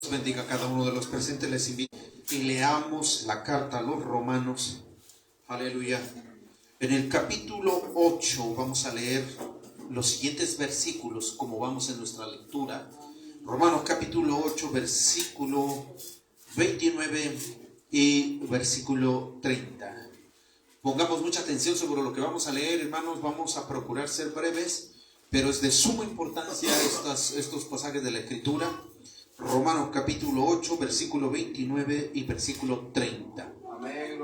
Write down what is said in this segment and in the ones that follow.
Bendiga a cada uno de los presentes. Les invito y leamos la carta a los Romanos. Aleluya. En el capítulo 8 vamos a leer los siguientes versículos como vamos en nuestra lectura. Romanos capítulo 8, versículo 29 y versículo 30. Pongamos mucha atención sobre lo que vamos a leer, hermanos. Vamos a procurar ser breves, pero es de suma importancia estos pasajes de la Escritura. Romanos capítulo 8, versículo 29 y versículo 30.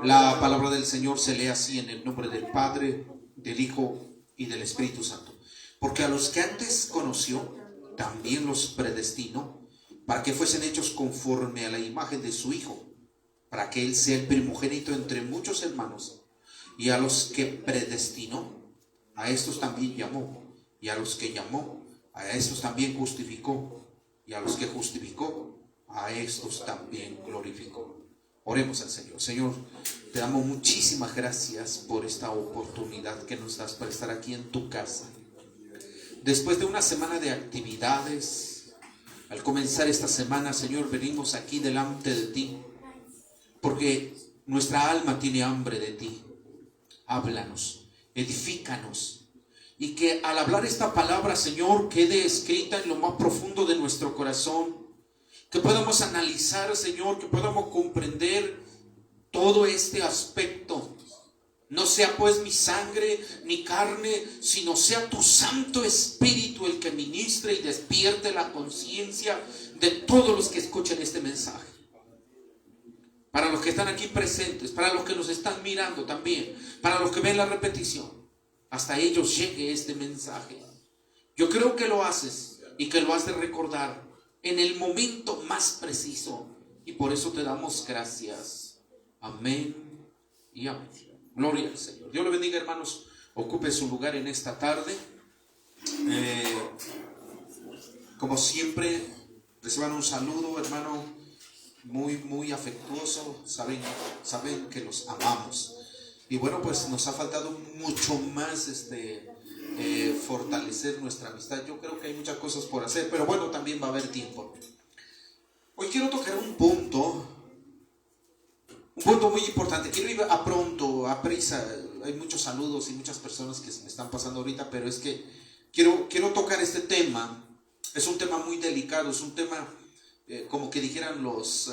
La palabra del Señor se lee así: en el nombre del Padre, del Hijo y del Espíritu Santo. Porque a los que antes conoció, también los predestinó, para que fuesen hechos conforme a la imagen de su Hijo, para que Él sea el primogénito entre muchos hermanos. Y a los que predestinó, a estos también llamó. Y a los que llamó, a estos también justificó. Y a los que justificó, a estos también glorificó. Oremos al Señor. Señor, te damos muchísimas gracias por esta oportunidad que nos das para estar aquí en tu casa. Después de una semana de actividades, al comenzar esta semana, Señor, venimos aquí delante de ti, porque nuestra alma tiene hambre de ti. Háblanos, edifícanos, y que al hablar esta palabra, Señor, quede escrita en lo más profundo de nuestro corazón, que podamos analizar, Señor, que podamos comprender todo este aspecto. No sea pues mi sangre ni carne, sino sea tu Santo Espíritu el que ministre y despierte la conciencia de todos los que escuchen este mensaje. Para los que están aquí presentes, para los que nos están mirando también, para los que ven la repetición, hasta ellos llegue este mensaje. Yo creo que lo haces y que lo has de recordar en el momento más preciso, y por eso te damos gracias. Amén y amén. Gloria al Señor. Dios le bendiga, hermanos. Ocupe su lugar en esta tarde. Como siempre, reciban un saludo, hermano, muy afectuoso. Saben que los amamos. Y bueno, pues nos ha faltado mucho más fortalecer nuestra amistad. Yo creo que hay muchas cosas por hacer, pero bueno, también va a haber tiempo. Hoy quiero tocar un punto muy importante. Quiero ir a prisa. Hay muchos saludos y muchas personas que se me están pasando ahorita, pero es que quiero tocar este tema. Es un tema muy delicado, es un tema, como que dijeran los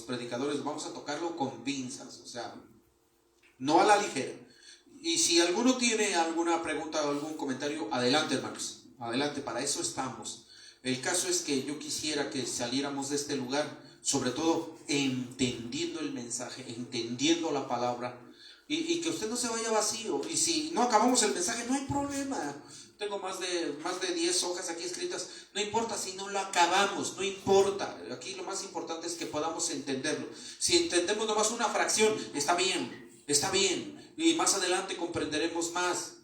predicadores, vamos a tocarlo con pinzas, o sea, no a la ligera. Y si alguno tiene alguna pregunta o algún comentario, adelante, hermanos, adelante, para eso estamos. El caso es que yo quisiera que saliéramos de este lugar, sobre todo entendiendo el mensaje, entendiendo la palabra, y que usted no se vaya vacío. Y si no acabamos el mensaje, no hay problema. Tengo más de 10 hojas aquí escritas. No importa si no lo acabamos, no importa. Aquí lo más importante es que podamos entenderlo. Si entendemos nomás una fracción, está bien. Y más adelante comprenderemos más.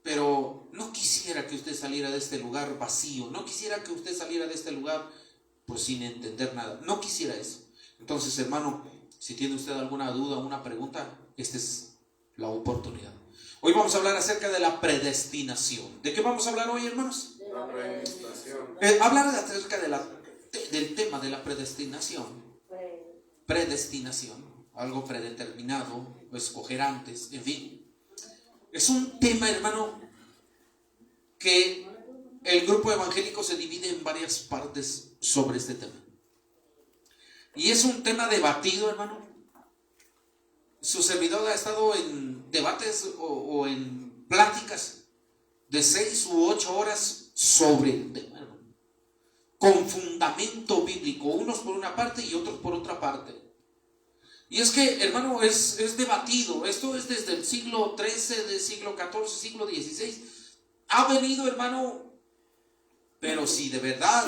Pero no quisiera que usted saliera de este lugar vacío. No quisiera que usted saliera de este lugar pues sin entender nada. No quisiera eso. Entonces, hermano, si tiene usted alguna duda, una pregunta, esta es la oportunidad. Hoy vamos a hablar acerca de la predestinación. ¿De qué vamos a hablar hoy, hermanos? De la predestinación. Hablar acerca del tema de la predestinación. Predestinación, algo predeterminado, o escoger antes, en fin. Es un tema, hermano, que el grupo evangélico se divide en varias partes sobre este tema. Y es un tema debatido, hermano. Su servidor ha estado en debates o en pláticas de 6 u 8 horas sobre el tema, hermano, con fundamento bíblico, unos por una parte y otros por otra parte. Y es que, hermano, es debatido. Esto es desde el siglo XIII, del siglo XIV, siglo XVI. Ha venido, hermano, pero si de verdad.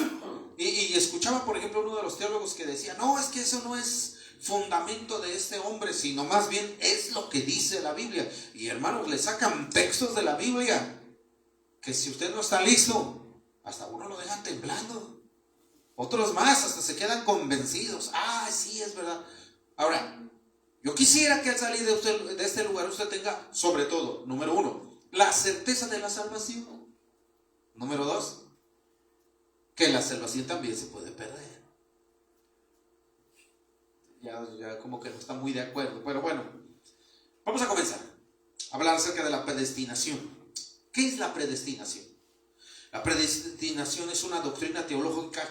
Y escuchaba, por ejemplo, uno de los teólogos que decía, no, es que eso no es fundamento de este hombre, sino más bien es lo que dice la Biblia. Y hermanos, le sacan textos de la Biblia que si usted no está listo, hasta uno lo dejan temblando. Otros más hasta se quedan convencidos. Sí, es verdad. Ahora, yo quisiera que al salir de este lugar usted tenga, sobre todo, número 1, la certeza de la salvación. Número 2, que la salvación también se puede perder. ya como que no está muy de acuerdo. Pero bueno, vamos a comenzar a hablar acerca de la predestinación. ¿Qué es la predestinación? La predestinación es una doctrina teológica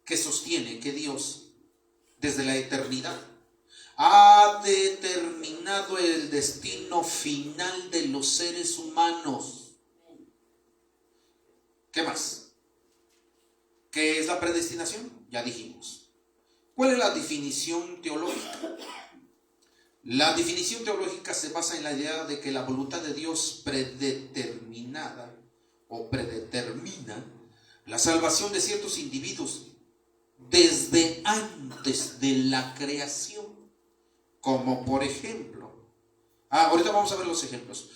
que sostiene que Dios, desde la eternidad, ha determinado el destino final de los seres humanos. ¿Qué más? ¿Qué es la predestinación? Ya dijimos. ¿Cuál es la definición teológica? La definición teológica se basa en la idea de que la voluntad de Dios predeterminada o predetermina la salvación de ciertos individuos desde antes de la creación. Como por ejemplo, ahorita vamos a ver los ejemplos.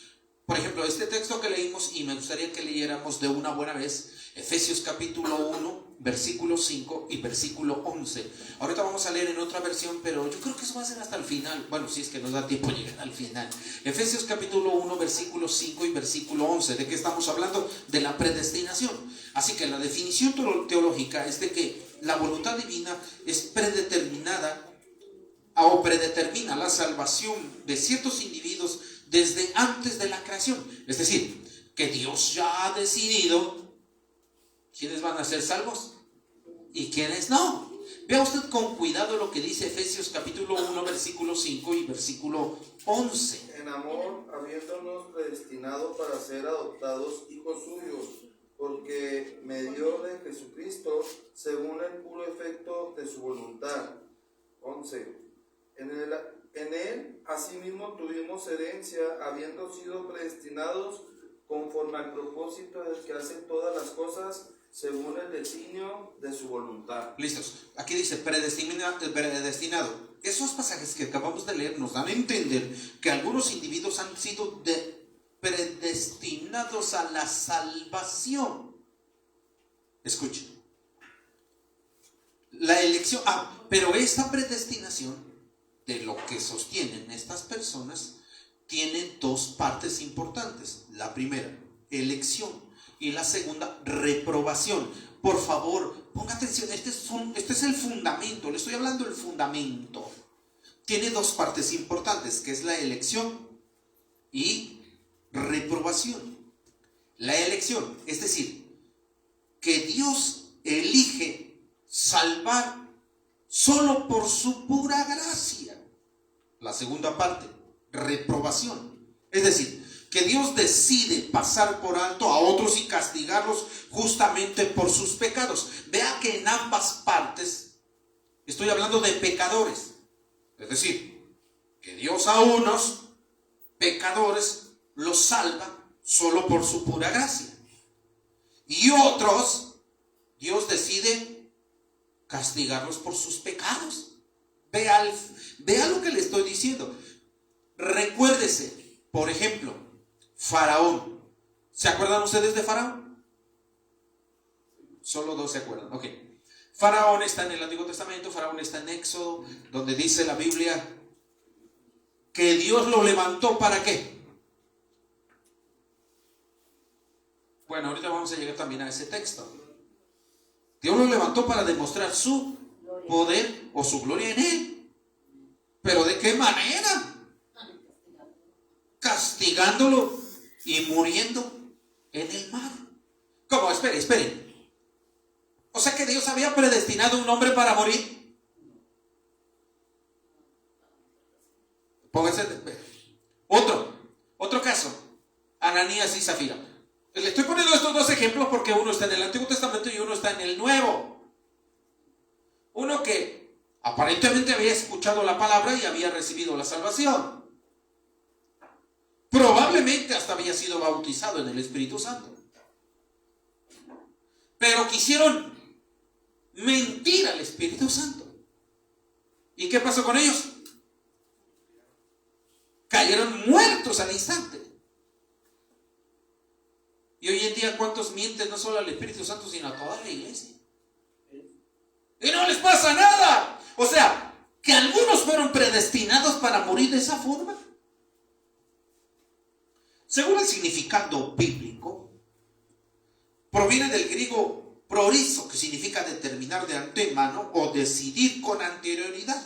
Por ejemplo, este texto que leímos, y me gustaría que leyéramos de una buena vez, Efesios capítulo 1, versículo 5 y versículo 11. Ahorita vamos a leer en otra versión, pero yo creo que eso va a ser hasta el final. Bueno, si es que nos da tiempo de llegar al final. Efesios capítulo 1, versículo 5 y versículo 11. ¿De qué estamos hablando? De la predestinación. Así que la definición teológica es de que la voluntad divina es predeterminada o predetermina la salvación de ciertos individuos desde antes de la creación. Es decir, que Dios ya ha decidido quiénes van a ser salvos y quiénes no. Vea usted con cuidado lo que dice Efesios capítulo 1, versículo 5 y versículo 11. En amor, habiéndonos predestinado para ser adoptados hijos suyos, porque medio de Jesucristo, según el puro efecto de su voluntad. 11. En él asimismo tuvimos herencia, habiendo sido predestinados conforme al propósito del que hace todas las cosas según el designio de su voluntad. Listos. Aquí dice predestinado. Esos pasajes que acabamos de leer nos dan a entender que algunos individuos han sido predestinados a la salvación. Escuchen. La elección. Pero esta predestinación, de lo que sostienen estas personas, tiene dos partes importantes. La primera, elección, y la segunda, reprobación. Por favor, ponga atención, este es el fundamento, le estoy hablando del fundamento. Tiene dos partes importantes, que es la elección y reprobación. La elección, es decir, que Dios elige salvar solo por su pura gracia. La segunda parte, reprobación. Es decir, que Dios decide pasar por alto a otros y castigarlos justamente por sus pecados. Vea que en ambas partes estoy hablando de pecadores. Es decir, que Dios a unos pecadores los salva solo por su pura gracia. Y otros, Dios decide castigarlos por sus pecados. Vea lo que le estoy diciendo. Recuérdese, por ejemplo, Faraón. ¿Se acuerdan ustedes de Faraón? Solo dos se acuerdan. Ok. Faraón está en el Antiguo Testamento, Faraón está en Éxodo, donde dice la Biblia que Dios lo levantó ¿para qué? Bueno, ahorita vamos a llegar también a ese texto. Dios lo levantó para demostrar su poder o su gloria en él. ¿Pero de qué manera? Castigándolo y muriendo en el mar. ¿Cómo? Esperen. O sea que Dios había predestinado a un hombre para morir. Pónganse. Otro caso. Ananías y Zafira. Le estoy poniendo estos dos ejemplos porque uno está en el Antiguo Testamento y uno está en el Nuevo. Uno que aparentemente había escuchado la palabra y había recibido la salvación. Probablemente hasta había sido bautizado en el Espíritu Santo. Pero quisieron mentir al Espíritu Santo. ¿Y qué pasó con ellos? Cayeron muertos al instante. Y hoy en día, ¿cuántos mienten no solo al Espíritu Santo, sino a toda la iglesia? Y no les pasa nada. O sea, que algunos fueron predestinados para morir de esa forma. Según el significado bíblico, proviene del griego prorizo, que significa determinar de antemano o decidir con anterioridad.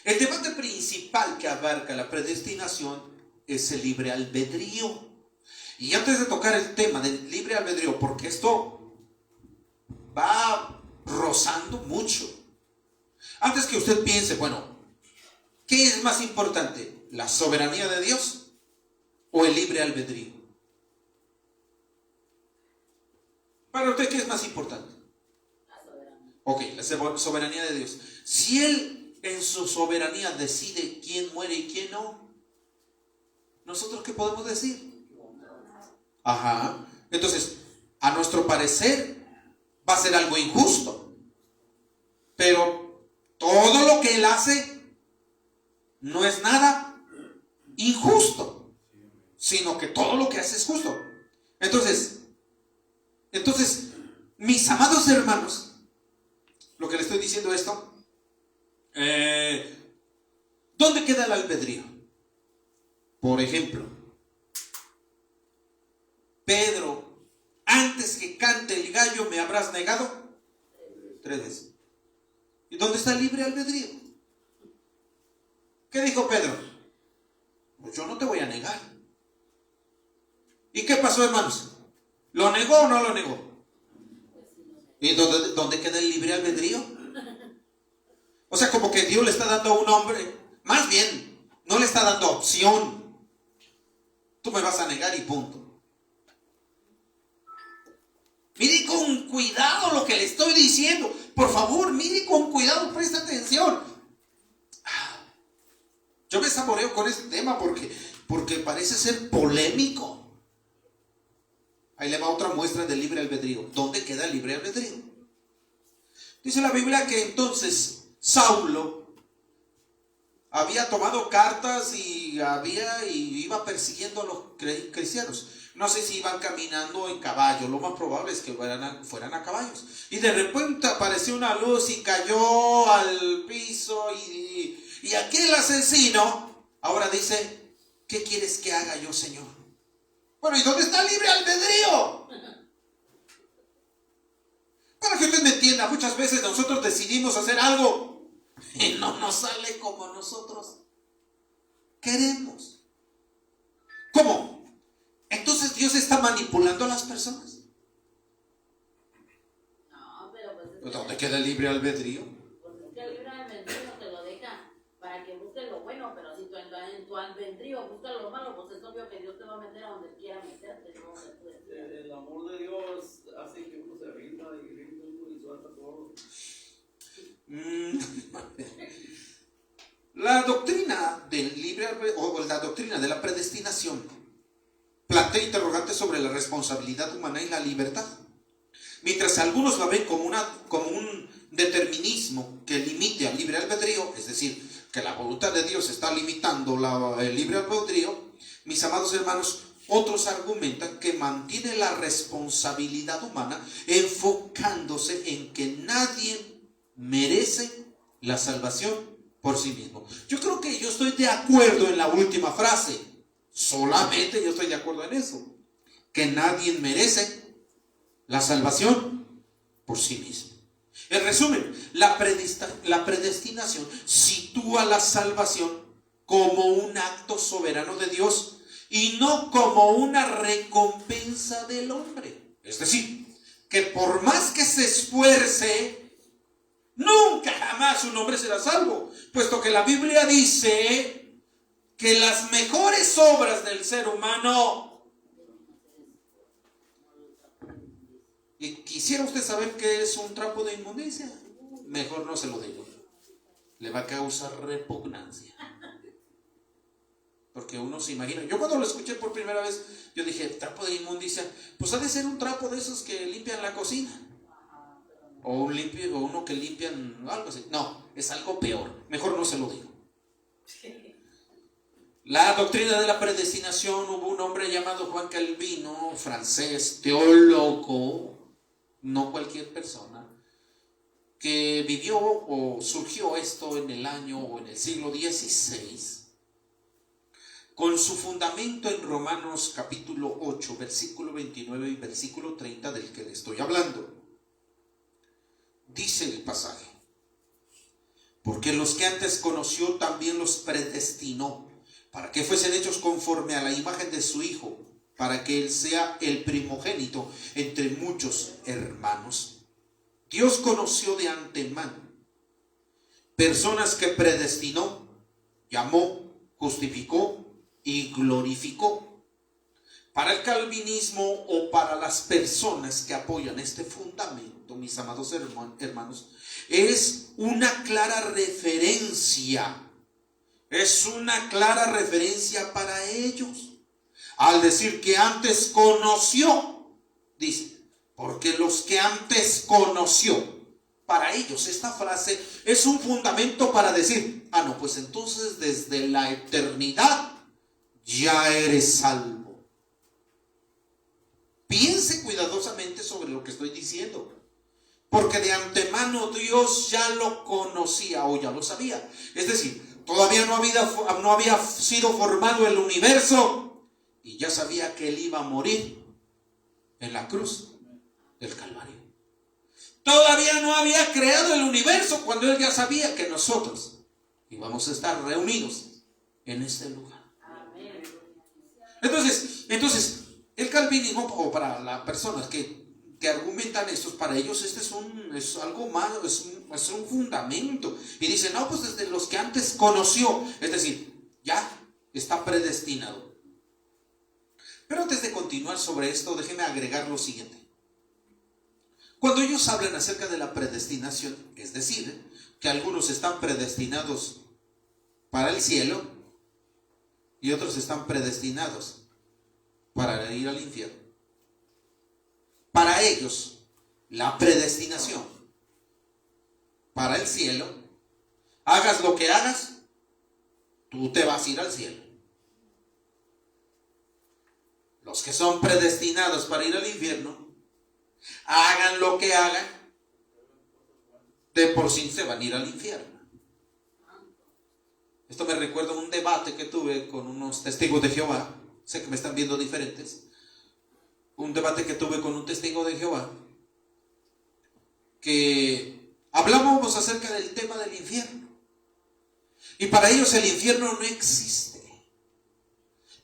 El debate principal que abarca la predestinación es el libre albedrío. Y antes de tocar el tema del libre albedrío, porque esto va rozando mucho, antes que usted piense, bueno, ¿qué es más importante? ¿La soberanía de Dios o el libre albedrío? Para usted, ¿qué es más importante? La soberanía. Ok, la soberanía de Dios. Si Él en su soberanía decide quién muere y quién no, ¿nosotros qué podemos decir? Ajá. Entonces, a nuestro parecer, va a ser algo injusto. Pero todo lo que Él hace no es nada injusto, sino que todo lo que hace es justo. Entonces, mis amados hermanos, lo que le estoy diciendo esto, ¿dónde queda el albedrío? Por ejemplo, Pedro, antes que cante el gallo me habrás negado 3 veces. ¿Y dónde está el libre albedrío? ¿Qué dijo Pedro? Pues yo no te voy a negar. ¿Y qué pasó, hermanos? ¿Lo negó o no lo negó? ¿Y dónde queda el libre albedrío? O sea, como que Dios le está dando a un hombre, más bien, no le está dando opción. Tú me vas a negar y punto. Mire con cuidado lo que le estoy diciendo. Por favor, mire con cuidado, presta atención. Yo me saboreo con este tema porque parece ser polémico. Ahí le va otra muestra del libre albedrío. ¿Dónde queda el libre albedrío? Dice la Biblia que entonces Saulo había tomado cartas y iba persiguiendo a los cristianos. No sé si iban caminando en caballo, lo más probable es que fueran a caballos. Y de repente apareció una luz y cayó al piso y aquel asesino ahora dice, ¿qué quieres que haga yo, Señor? Bueno, ¿y dónde está el libre albedrío? Para que usted me entienda, muchas veces nosotros decidimos hacer algo y no nos sale como nosotros queremos. ¿Cómo? Entonces Dios está manipulando a las personas. No, pero pues ¿Dónde queda el libre albedrío? Pues es que el libre albedrío te lo deja para que busques lo bueno, pero si tú en tu albedrío buscas lo malo, pues es obvio que Dios te va a meter a donde quiera meterte, no donde tú decidas. El amor de Dios hace que uno se rinda y suelta todo. La doctrina del libre albedrío, o la doctrina de la predestinación, plantea interrogantes sobre la responsabilidad humana y la libertad. Mientras algunos la ven como un determinismo que limite al libre albedrío, es decir, que la voluntad de Dios está limitando el libre albedrío, mis amados hermanos, otros argumentan que mantiene la responsabilidad humana enfocándose en que nadie merece la salvación por sí mismo. Yo creo que yo estoy de acuerdo en la última frase. Solamente yo estoy de acuerdo en eso. Que nadie merece la salvación por sí mismo. En resumen, la predestinación sitúa la salvación como un acto soberano de Dios y no como una recompensa del hombre. Es decir, que por más que se esfuerce, nunca jamás un hombre será salvo, puesto que la Biblia dice que las mejores obras del ser humano... ¿Y quisiera usted saber qué es un trapo de inmundicia? Mejor no se lo digo. Le va a causar repugnancia. Porque uno se imagina. Yo cuando lo escuché por primera vez, yo dije, trapo de inmundicia, pues ha de ser un trapo de esos que limpian la cocina. O uno que limpian algo así. No, es algo peor. Mejor no se lo digo. La doctrina de la predestinación, hubo un hombre llamado Juan Calvino, francés, teólogo, no cualquier persona, que vivió o surgió esto en el año o en el siglo XVI, con su fundamento en Romanos capítulo 8, versículo 29 y versículo 30 del que le estoy hablando. Dice el pasaje: porque Porque los que antes conoció también los predestinó, para que fuesen hechos conforme a la imagen de su Hijo, para que Él sea el primogénito entre muchos hermanos. Dios conoció de antemano personas que predestinó, llamó, justificó y glorificó. Para el calvinismo o para las personas que apoyan este fundamento, mis amados hermanos, es una clara referencia. Es una clara referencia para ellos. Al decir que antes conoció, dice, porque los que antes conoció, para ellos esta frase es un fundamento para decir, no, pues entonces desde la eternidad ya eres salvo. Piense cuidadosamente sobre lo que estoy diciendo, porque de antemano Dios ya lo conocía o ya lo sabía. Es decir, todavía no había sido formado el universo y ya sabía que Él iba a morir en la cruz del Calvario. Todavía no había creado el universo cuando Él ya sabía que nosotros íbamos a estar reunidos en este lugar. Entonces el calvinismo, o para las personas que argumentan esto, para ellos este es algo más, es un fundamento. Y dicen, no, pues desde los que antes conoció, es decir, ya está predestinado. Pero antes de continuar sobre esto, déjenme agregar lo siguiente. Cuando ellos hablan acerca de la predestinación, es decir, que algunos están predestinados para el cielo y otros están predestinados para ir al infierno. Para ellos, la predestinación para el cielo, hagas lo que hagas, tú te vas a ir al cielo. Los que son predestinados para ir al infierno, hagan lo que hagan, de por sí se van a ir al infierno. Esto me recuerda un debate que tuve con unos testigos de Jehová. Sé que me están viendo diferentes. Un debate que tuve con un testigo de Jehová, que hablábamos acerca del tema del infierno. Y para ellos el infierno no existe.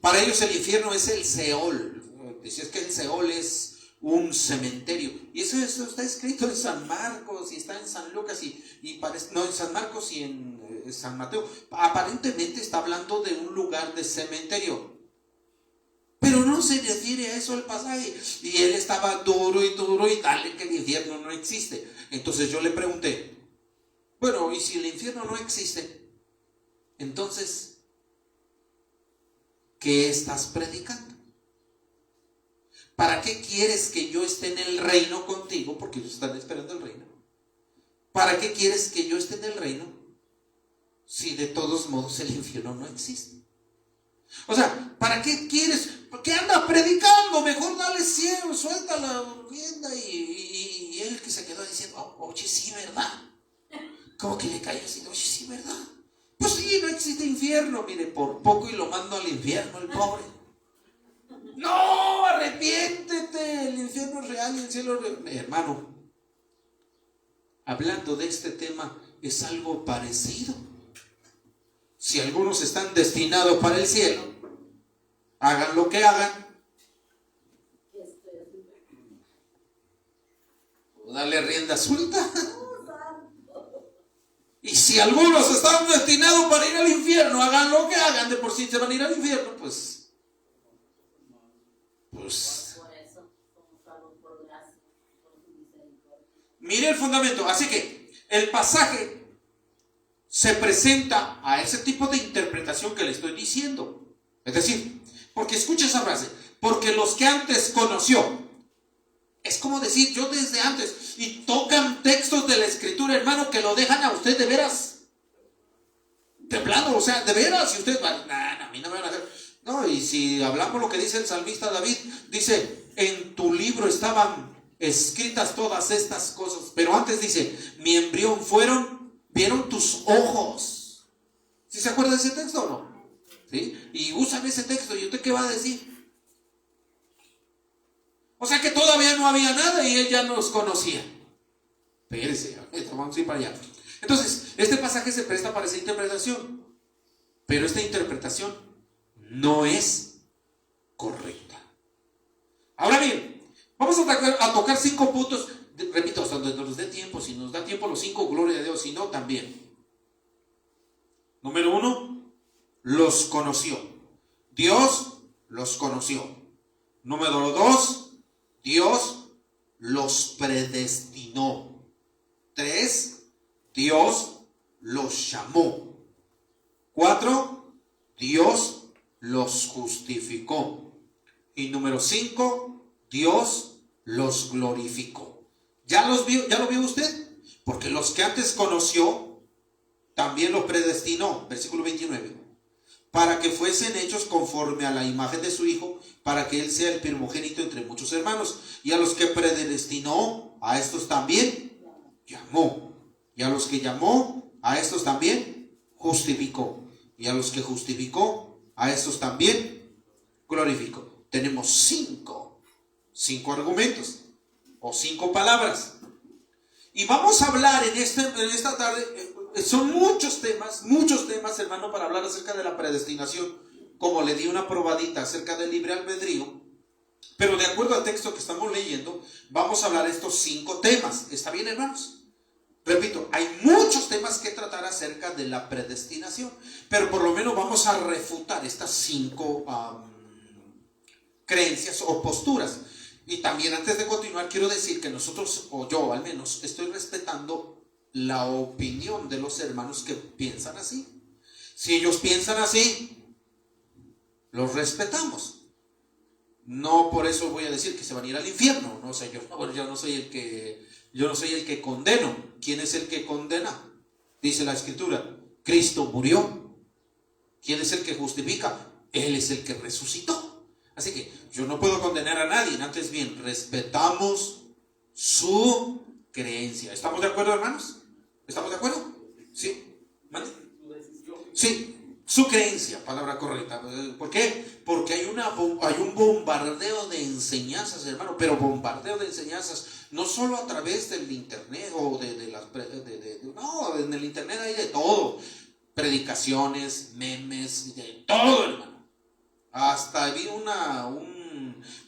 Para ellos el infierno es el Seol. Dice, es que el Seol es un cementerio. Y eso está escrito en San Marcos y está en San Lucas en San Marcos y en San Mateo. Aparentemente está hablando de un lugar de cementerio. Pero no se refiere a eso el pasaje. Y él estaba duro y dale que el infierno no existe. Entonces yo le pregunté, bueno, y si el infierno no existe, entonces, ¿qué estás predicando? ¿Para qué quieres que yo esté en el reino contigo? Porque ellos están esperando el reino. ¿Para qué quieres que yo esté en el reino si de todos modos el infierno no existe? O sea, ¿para qué quieres? ¿Por qué andas predicando? Mejor dale cielo, suelta la rienda. Y él que se quedó diciendo, oye, sí, ¿verdad? Como que le cayó así, oye, sí, ¿verdad? Pues sí, no existe infierno. Mire, por poco y lo mando al infierno el pobre. No, arrepiéntete, el infierno es real y el cielo es real. Hermano, hablando de este tema, es algo parecido. Si algunos están destinados para el cielo, hagan lo que hagan, o dale rienda suelta. Y si algunos están destinados para ir al infierno, hagan lo que hagan, de por sí se van a ir al infierno, pues por eso somos salvos por gracia, por su misericordia. mire el fundamento. Así que el pasaje se presenta a ese tipo de interpretación que le estoy diciendo. Es decir, porque escucha esa frase, porque los que antes conoció, es como decir, yo desde antes, y tocan textos de la escritura, hermano, que lo dejan a usted de veras temblando, o sea, de veras, si usted va, a mí no me van a hacer. No, y si hablamos lo que dice el salmista David, dice, en tu libro estaban escritas todas estas cosas, pero antes dice, mi embrión vieron tus ojos. ¿Sí se acuerda de ese texto o no? ¿Sí? Y usan ese texto, ¿y usted qué va a decir? O sea que todavía no había nada y él ya nos conocía. Espérese, vamos a ir para allá. Entonces, este pasaje se presta para esa interpretación, pero esta interpretación no es correcta. Ahora bien, vamos a tocar 5 puntos, repito, hasta donde nos dé tiempo. Si nos da tiempo los 5, gloria a Dios, si no, también. Número 1, los conoció. Dios los conoció. Número 2, Dios los predestinó. 3, Dios los llamó. 4, Dios los justificó. Y número 5, Dios los glorificó. ¿Ya lo vio usted? Porque los que antes conoció, también los predestinó. Versículo 29. Para que fuesen hechos conforme a la imagen de su Hijo, para que Él sea el primogénito entre muchos hermanos. Y a los que predestinó, a estos también llamó. Y a los que llamó, a estos también justificó. Y a los que justificó, a estos también glorificó. Tenemos 5 argumentos o 5 palabras. Y vamos a hablar en esta tarde. Son muchos temas, hermano, para hablar acerca de la predestinación. Como le di una probadita acerca del libre albedrío, pero de acuerdo al texto que estamos leyendo, vamos a hablar de estos 5 temas. ¿Está bien, hermanos? Repito, hay muchos temas que tratar acerca de la predestinación, pero por lo menos vamos a refutar estas 5 creencias o posturas. Y también, antes de continuar, quiero decir que nosotros, o yo al menos, estoy respetando la opinión de los hermanos que piensan así. Si ellos piensan así, los respetamos. No por eso voy a decir que se van a ir al infierno. No sé, yo no soy el que condeno. ¿Quién es el que condena? Dice la Escritura: Cristo murió. ¿Quién es el que justifica? Él es el que resucitó. Así que yo no puedo condenar a nadie. Antes bien, respetamos su creencia. ¿Estamos de acuerdo, hermanos? ¿Estamos de acuerdo? ¿Sí? ¿Vale? Sí, su creencia, palabra correcta. ¿Por qué? Porque hay un bombardeo de enseñanzas, hermano, pero bombardeo de enseñanzas, no solo a través del internet o no, en el internet hay de todo. Predicaciones, memes, de todo, hermano. Hasta vi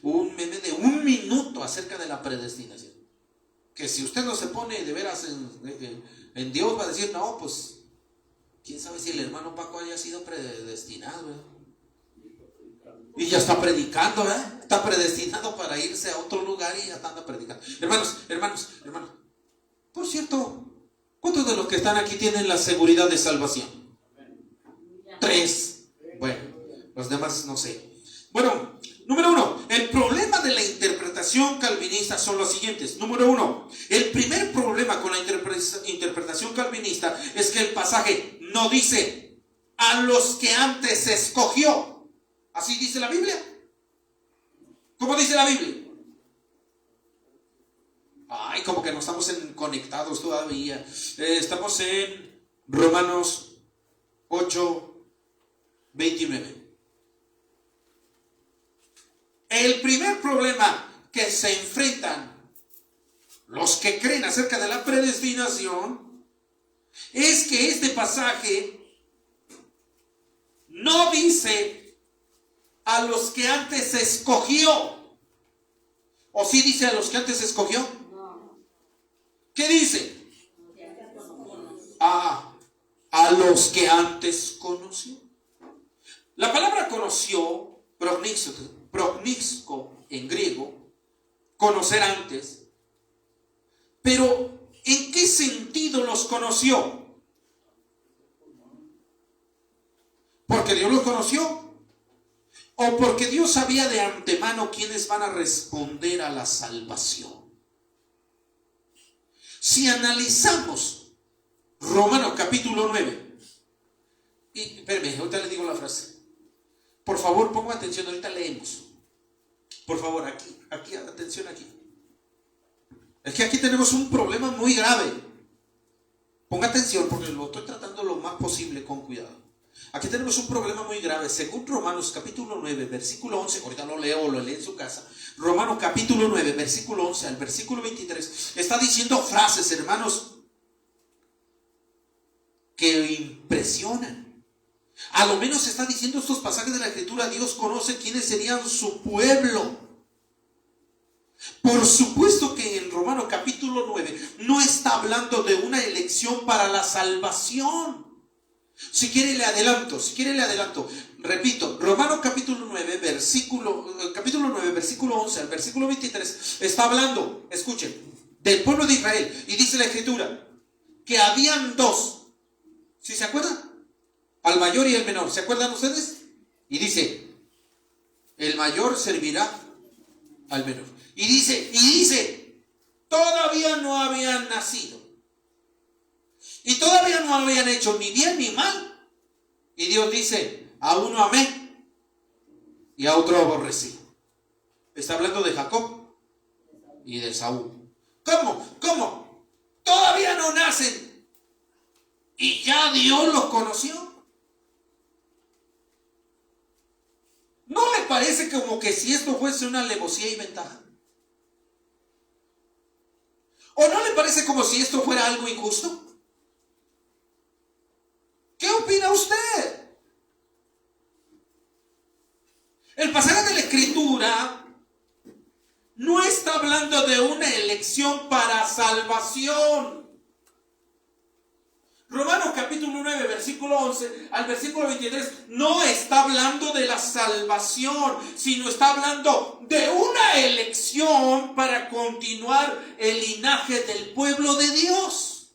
un meme de 1 minuto acerca de la predestinación. Que si usted no se pone de veras en Dios, va a decir, no, pues, quién sabe si el hermano Paco haya sido predestinado, ¿verdad? Y ya está predicando, ¿verdad? Está predestinado para irse a otro lugar y ya anda predicando. Hermanos. Por cierto, ¿cuántos de los que están aquí tienen la seguridad de salvación? 3. Bueno, los demás no sé. Bueno, número 1, el problema de la interpretación calvinista son los siguientes. Número 1, el primer problema con la interpretación calvinista es que el pasaje no dice a los que antes escogió. ¿Así dice la Biblia? ¿Cómo dice la Biblia? Ay, como que no estamos conectados todavía. Estamos en Romanos 8, 29. El primer problema que se enfrentan los que creen acerca de la predestinación es que este pasaje no dice a los que antes escogió. ¿O sí dice a los que antes escogió? ¿Qué dice? A los que antes conoció. La palabra conoció, prognisko en griego, conocer antes. Pero ¿en qué sentido los conoció? ¿Porque Dios los conoció? ¿O porque Dios sabía de antemano quiénes van a responder a la salvación? Si analizamos Romanos capítulo 9, y espérame, ahorita le digo la frase. Por favor, ponga atención, ahorita leemos. Por favor, aquí, atención aquí. Es que aquí tenemos un problema muy grave. Ponga atención porque lo estoy tratando lo más posible con cuidado. Aquí tenemos un problema muy grave. Según Romanos capítulo 9, versículo 11, ahorita lo lee en su casa. Romanos capítulo 9, versículo 11 al versículo 23, está diciendo frases, hermanos, que impresionan. A lo menos está diciendo estos pasajes de la Escritura, Dios conoce quiénes serían su pueblo. Por supuesto que en Romanos capítulo 9 no está hablando de una elección para la salvación. Si quiere le adelanto. Repito, Romanos capítulo 9, versículo 11 al versículo 23 está hablando, escuchen, del pueblo de Israel. Y dice la Escritura que habían dos. ¿Sí se acuerdan? Al mayor y el menor. ¿Se acuerdan ustedes? Y dice, el mayor servirá al menor. Y dice, todavía no habían nacido. Y todavía no habían hecho ni bien ni mal. Y Dios dice, a uno amé y a otro aborrecí. Está hablando de Jacob y de Saúl. ¿Cómo? Todavía no nacen y ya Dios los conoció. ¿No le parece como que si esto fuese una alevosía y ventaja? ¿O no le parece como si esto fuera algo injusto? ¿Qué opina usted? El pasaje de la Escritura no está hablando de una elección para salvación. Romanos capítulo 9, versículo 11 al versículo 23 no está hablando de la salvación, sino está hablando de una elección para continuar el linaje del pueblo de Dios.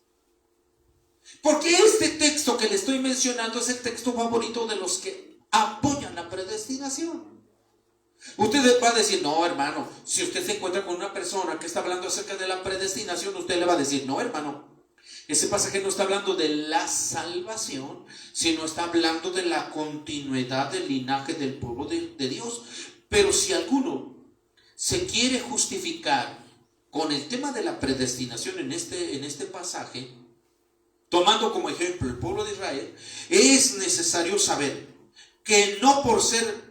Porque este texto que le estoy mencionando es el texto favorito de los que apoyan la predestinación. Usted va a decir, no hermano, si usted se encuentra con una persona que está hablando acerca de la predestinación, usted le va a decir, no hermano, ese pasaje no está hablando de la salvación, sino está hablando de la continuidad del linaje del pueblo de Dios. Pero si alguno se quiere justificar con el tema de la predestinación en este pasaje, tomando como ejemplo el pueblo de Israel, es necesario saber que no por ser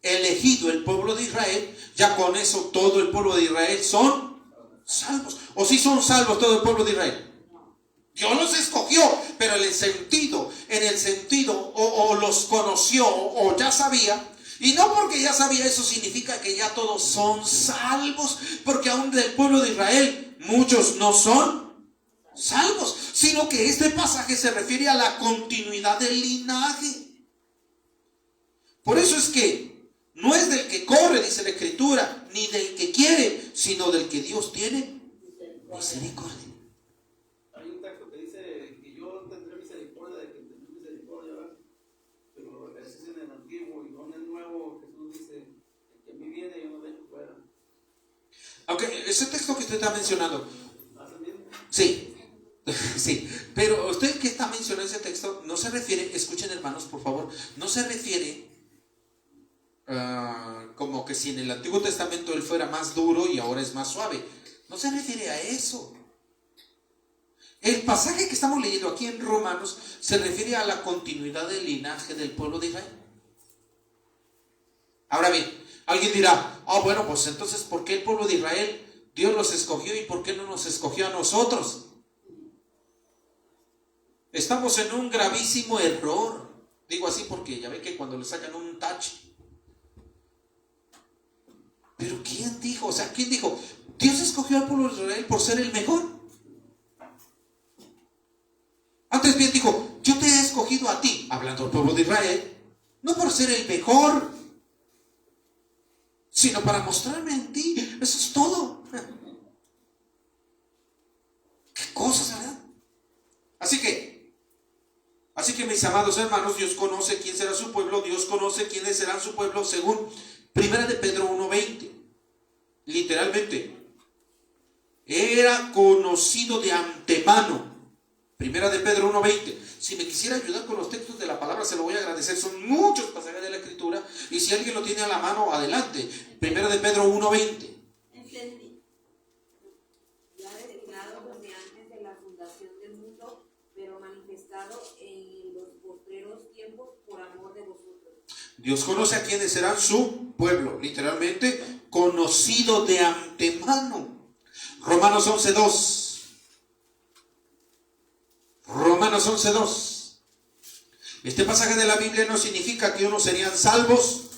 elegido el pueblo de Israel, ya con eso todo el pueblo de Israel son salvos. ¿O si son salvos todo el pueblo de Israel? Dios los escogió, pero en el sentido, o los conoció, o ya sabía. Y no porque ya sabía, eso significa que ya todos son salvos, porque aún del pueblo de Israel muchos no son salvos, sino que este pasaje se refiere a la continuidad del linaje. Por eso es que no es del que corre, dice la Escritura, ni del que quiere, sino del que Dios tiene misericordia. Hay un texto que dice que yo tendré misericordia de quien tendré misericordia, ¿verdad? Pero ese es en el antiguo y no en el nuevo. Jesús dice, el que a mí viene yo no dejo fuera. Aunque ese texto que usted está mencionando, ¿Hacen bien? sí, sí, pero usted que está mencionando ese texto no se refiere, escuchen hermanos por favor, no se refiere como que si en el Antiguo Testamento él fuera más duro y ahora es más suave. No se refiere a eso. El pasaje que estamos leyendo aquí en Romanos se refiere a la continuidad del linaje del pueblo de Israel. Ahora bien, alguien dirá, bueno, pues entonces ¿por qué el pueblo de Israel Dios los escogió y por qué no nos escogió a nosotros? Estamos en un gravísimo error. Digo así porque ya ve que cuando le sacan un tache. Pero ¿quién dijo? O sea, ¿quién dijo? Dios escogió al pueblo de Israel por ser el mejor. Antes bien dijo, yo te he escogido a ti, hablando al pueblo de Israel, no por ser el mejor, sino para mostrarme en ti. Eso es todo. ¿Qué cosas, verdad? Así que mis amados hermanos, Dios conoce quién será su pueblo, Dios conoce quiénes serán su pueblo según Primera de Pedro 1:20. Literalmente, era conocido de antemano. Primera de Pedro 1:20. Si me quisiera ayudar con los textos de la palabra, se lo voy a agradecer. Son muchos pasajes de la Escritura. Y si alguien lo tiene a la mano, adelante. Primera de Pedro 1:20. Entendí. Ya destinado desde antes de la fundación del mundo, pero manifestado en los postreros tiempos por amor de vosotros. Dios conoce a quienes serán su pueblo. Literalmente, conocido de antemano. Romanos 11:2. Romanos 11:2. Este pasaje de la Biblia no significa que unos serían salvos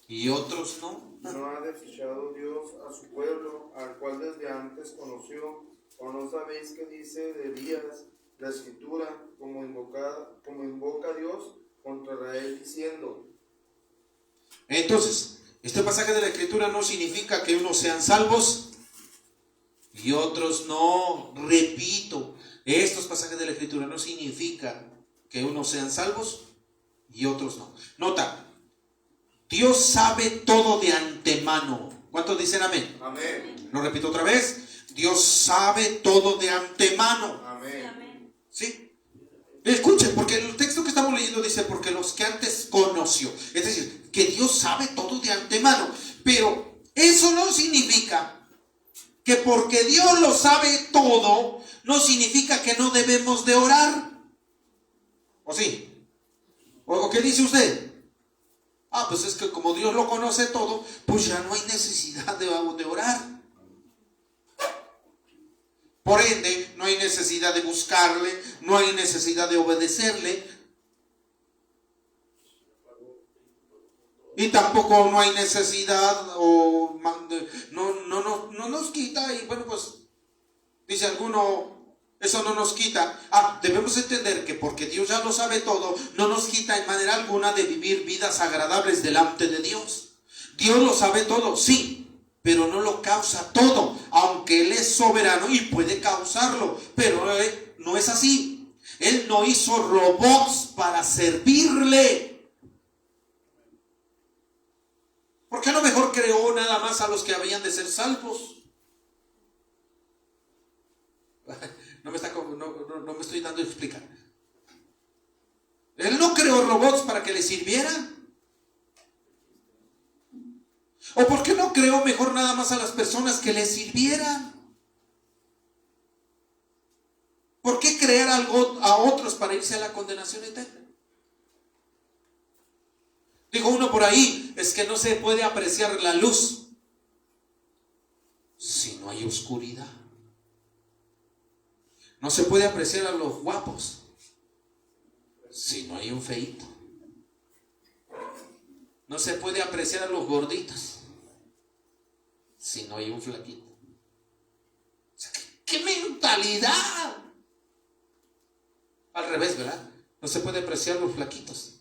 y otros no. ¿No ha desechado Dios a su pueblo, al cual desde antes conoció? ¿O no sabéis qué dice de Elías la Escritura, como invoca a Dios contra Israel, diciendo? Entonces, este pasaje de la Escritura no significa que unos sean salvos y otros no. Repito, estos pasajes de la Escritura no significa que unos sean salvos y otros no. Nota, Dios sabe todo de antemano. ¿Cuántos dicen amén? Amén. Lo repito otra vez. Dios sabe todo de antemano. Amén. ¿Sí? Escuchen, porque el texto que estamos leyendo dice, porque los que antes conoció. Es decir, que Dios sabe todo de antemano. Pero eso no significa que porque Dios lo sabe todo, no significa que no debemos de orar. ¿O sí? ¿O qué dice usted? Pues es que como Dios lo conoce todo, pues ya no hay necesidad de orar. Por ende, no hay necesidad de buscarle, no hay necesidad de obedecerle. Y tampoco no hay necesidad, no nos quita, y bueno, pues, dice alguno, eso no nos quita. Debemos entender que porque Dios ya lo sabe todo, no nos quita en manera alguna de vivir vidas agradables delante de Dios. Dios lo sabe todo, sí, pero no lo causa todo, aunque Él es soberano y puede causarlo, pero no es así. Él no hizo robots para servirle. ¿Por qué no mejor creó nada más a los que habían de ser salvos? No me estoy dando a explicar. Él no creó robots para que le sirvieran. ¿O por qué no creó mejor nada más a las personas que le sirvieran? ¿Por qué crear algo a otros para irse a la condenación eterna? Dijo uno por ahí, es que no se puede apreciar la luz si no hay oscuridad. No se puede apreciar a los guapos si no hay un feíto. No se puede apreciar a los gorditos si no hay un flaquito. O sea, ¿qué mentalidad? Al revés, ¿verdad? No se puede apreciar a los flaquitos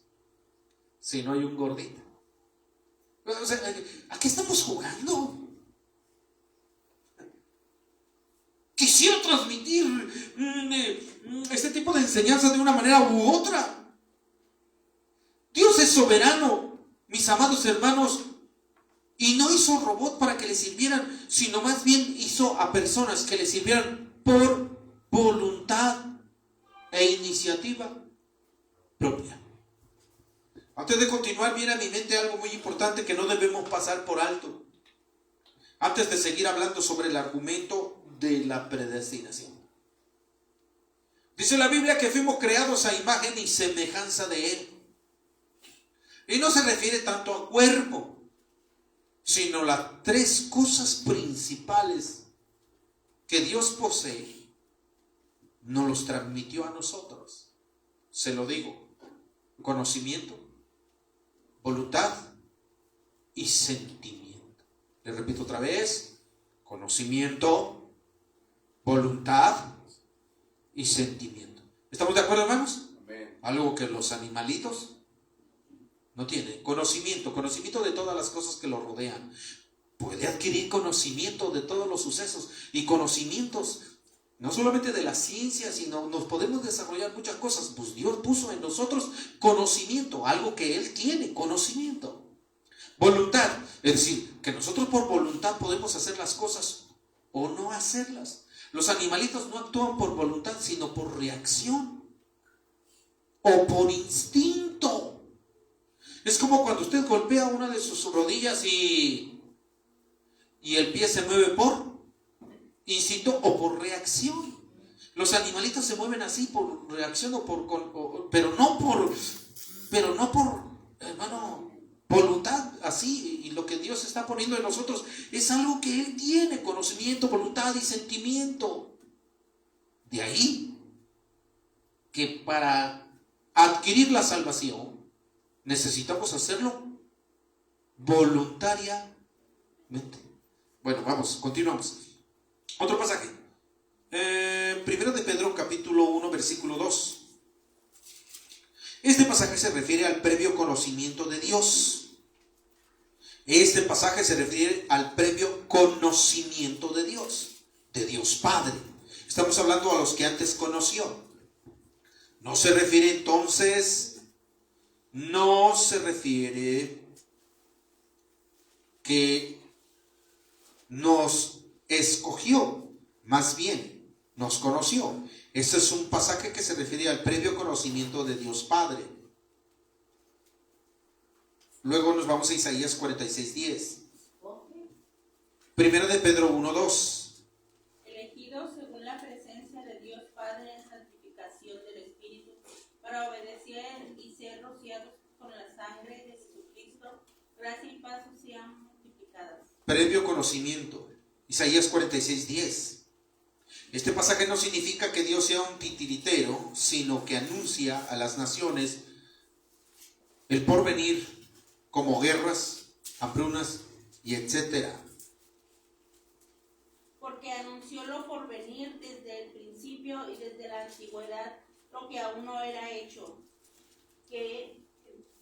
si no hay un gordito. O sea, ¿a qué estamos jugando? Quisiera transmitir este tipo de enseñanzas de una manera u otra. Dios es soberano, mis amados hermanos, y no hizo robot para que le sirvieran, sino más bien hizo a personas que le sirvieran por voluntad e iniciativa propia. Antes de continuar, viene a mi mente algo muy importante que no debemos pasar por alto. Antes de seguir hablando sobre el argumento de la predestinación. Dice la Biblia que fuimos creados a imagen y semejanza de Él. Y no se refiere tanto a cuerpo, sino las tres cosas principales que Dios posee, nos los transmitió a nosotros. Se lo digo: conocimiento, voluntad y sentimiento. Le repito otra vez: conocimiento, voluntad y sentimiento. ¿Estamos de acuerdo, hermanos? Amén. Algo que los animalitos no tienen. Conocimiento de todas las cosas que lo rodean. Puede adquirir conocimiento de todos los sucesos y conocimientos no solamente de la ciencia, sino nos podemos desarrollar muchas cosas. Pues Dios puso en nosotros conocimiento, algo que Él tiene, conocimiento. Voluntad, es decir, que nosotros por voluntad podemos hacer las cosas o no hacerlas. Los animalitos no actúan por voluntad, sino por reacción o por instinto. Es como cuando usted golpea una de sus rodillas y el pie se mueve por instinto o por reacción. Los animalitos se mueven así por reacción pero no por hermano, voluntad, así. Y lo que Dios está poniendo en nosotros es algo que Él tiene: conocimiento, voluntad y sentimiento. De ahí que para adquirir la salvación necesitamos hacerlo voluntariamente. Bueno, vamos, continuamos. Otro pasaje. Primero de Pedro, capítulo 1, versículo 2. Este pasaje se refiere al previo conocimiento de Dios. Este pasaje se refiere al previo conocimiento de Dios Padre. Estamos hablando a los que antes conoció. No se refiere que nos escogió, más bien nos conoció. Este es un pasaje que se refiere al previo conocimiento de Dios Padre. Luego nos vamos a Isaías 46:10. Primera de Pedro 1:2. Elegidos según la presencia de Dios Padre en santificación del Espíritu, para obedecer y ser rociados con la sangre de Jesucristo, gracia y paz sean multiplicadas. Previo conocimiento. Isaías 46:10. Este pasaje no significa que Dios sea un titiritero, sino que anuncia a las naciones el porvenir, como guerras, hambrunas y etcétera. Porque anunció lo por venir desde el principio y desde la antigüedad, lo que aún no era hecho. Que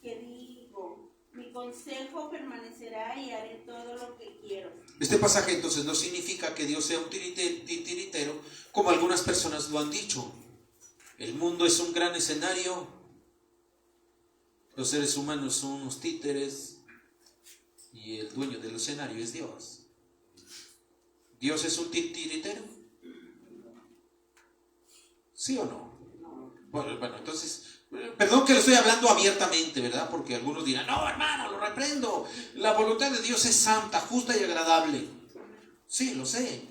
digo, mi consejo permanecerá y haré todo lo que quiero. Este pasaje entonces no significa que Dios sea un titiritero, como algunas personas lo han dicho. El mundo es un gran escenario, los seres humanos son unos títeres y el dueño del escenario es Dios. ¿Dios es un titiritero? ¿Sí o no? Bueno, entonces, perdón que le estoy hablando abiertamente, ¿verdad? Porque algunos dirán, no, hermano, lo reprendo. La voluntad de Dios es santa, justa y agradable. Sí, lo sé.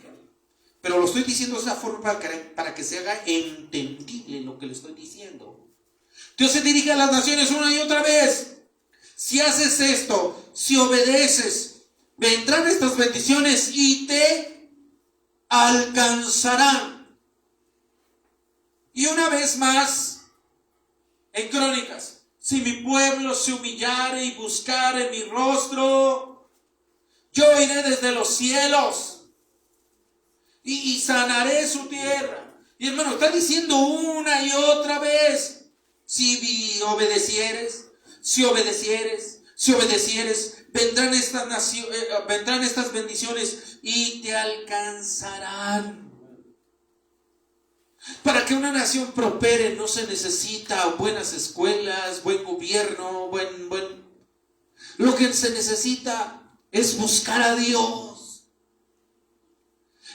Pero lo estoy diciendo de esa forma para que se haga entendible lo que le estoy diciendo. Dios se dirige a las naciones una y otra vez. Si haces esto, si obedeces, vendrán estas bendiciones y te alcanzarán. Y una vez más, en Crónicas, si mi pueblo se humillare y buscare mi rostro, yo iré desde los cielos y sanaré su tierra. Y hermano, está diciendo una y otra vez, si obedecieres, vendrán estas bendiciones y te alcanzarán. Para que una nación prospere no se necesita buenas escuelas, buen gobierno, Lo que se necesita es buscar a Dios.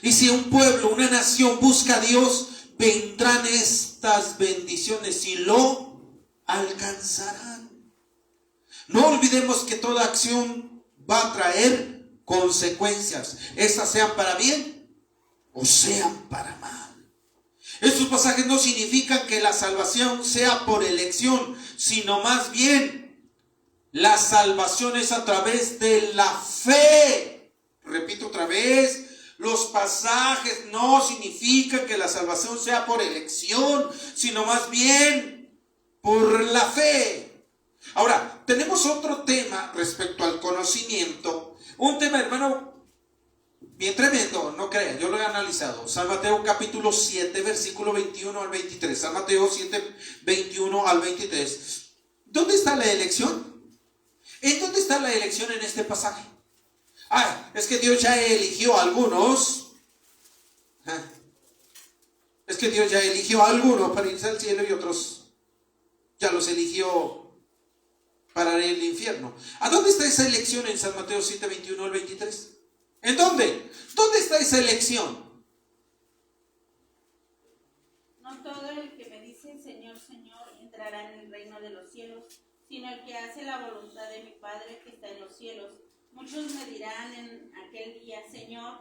Y si un pueblo, una nación busca a Dios, vendrán estas bendiciones y lo alcanzarán. No olvidemos que toda acción va a traer consecuencias. Estas sean para bien o sean para mal. Estos pasajes no significan que la salvación sea por elección, sino más bien la salvación es a través de la fe. Repito otra vez, los pasajes no significan que la salvación sea por elección, sino más bien por la fe. Ahora, tenemos otro tema respecto al conocimiento. Un tema, hermano, bien tremendo, no crean, yo lo he analizado. San Mateo capítulo 7, versículo 21 al 23. San Mateo 7, 21 al 23. ¿Dónde está la elección? ¿En dónde está la elección en este pasaje? Es que Dios ya eligió a algunos. Es que Dios ya eligió a algunos para irse al cielo y otros ya los eligió para el infierno. ¿A dónde está esa elección en San Mateo 7, 21 al 23? ¿En dónde? ¿Dónde está esa elección? No todo el que me dice Señor, Señor entrará en el reino de los cielos, sino el que hace la voluntad de mi Padre que está en los cielos. Muchos me dirán en aquel día, Señor,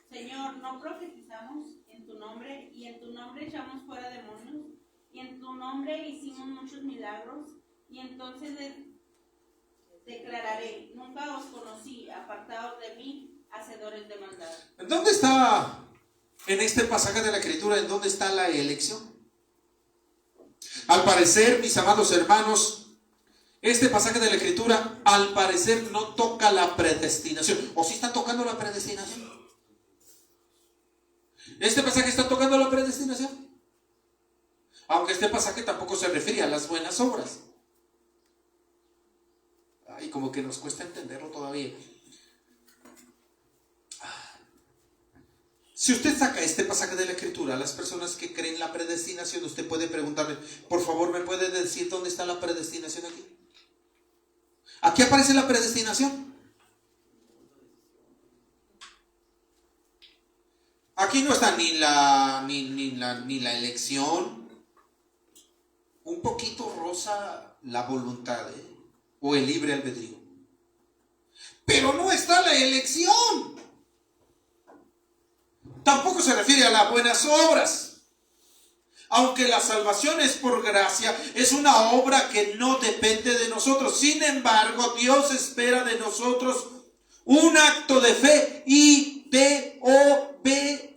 Señor, ¿no profetizamos en tu nombre? Y en tu nombre echamos fuera demonios, y en tu nombre hicimos muchos milagros. Y entonces declararé, nunca os conocí, apartados de mí, hacedores de maldad. ¿Dónde está, en este pasaje de la Escritura, en dónde está la elección? Al parecer, mis amados hermanos, este pasaje de la Escritura, al parecer, no toca la predestinación. ¿O sí está tocando la predestinación? ¿Este pasaje está tocando la predestinación? Aunque este pasaje tampoco se refiere a las buenas obras. Ay, como que nos cuesta entenderlo todavía. Si usted saca este pasaje de la Escritura, a las personas que creen la predestinación, usted puede preguntarle, por favor, ¿me puede decir dónde está la predestinación aquí? ¿Aquí aparece la predestinación? Aquí no está ni la elección. Un poquito rosa la voluntad, o el libre albedrío. Pero no está la elección. Tampoco se refiere a las buenas obras. Aunque la salvación es por gracia, es una obra que no depende de nosotros. Sin embargo, Dios espera de nosotros un acto de fe y de obediencia.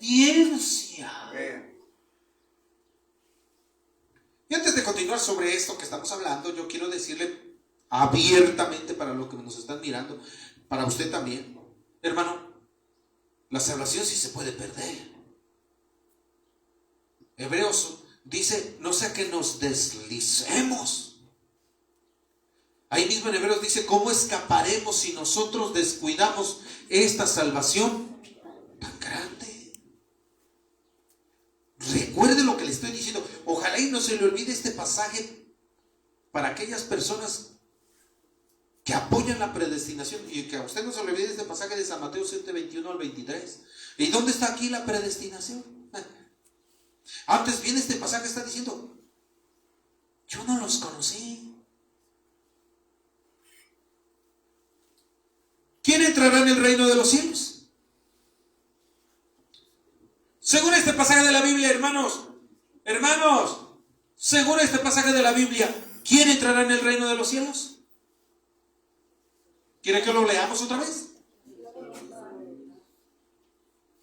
Y antes de continuar sobre esto que estamos hablando, yo quiero decirle abiertamente para los que nos están mirando, para usted también, hermano, la salvación sí se puede perder. Hebreos dice, no sea que nos deslicemos. Ahí mismo en Hebreos dice, ¿cómo escaparemos si nosotros descuidamos esta salvación tan grande? Recuerde lo que le estoy diciendo. Ojalá y no se le olvide este pasaje para aquellas personas que apoyan la predestinación, y que a usted no se le olvide este pasaje de San Mateo 7, 21 al 23. ¿Y dónde está aquí la predestinación? Antes bien, este pasaje está diciendo, yo no los conocí. ¿Quién entrará en el reino de los cielos? Según este pasaje de la Biblia, hermanos, según este pasaje de la Biblia, ¿quién entrará en el reino de los cielos? ¿Quiere que lo leamos otra vez?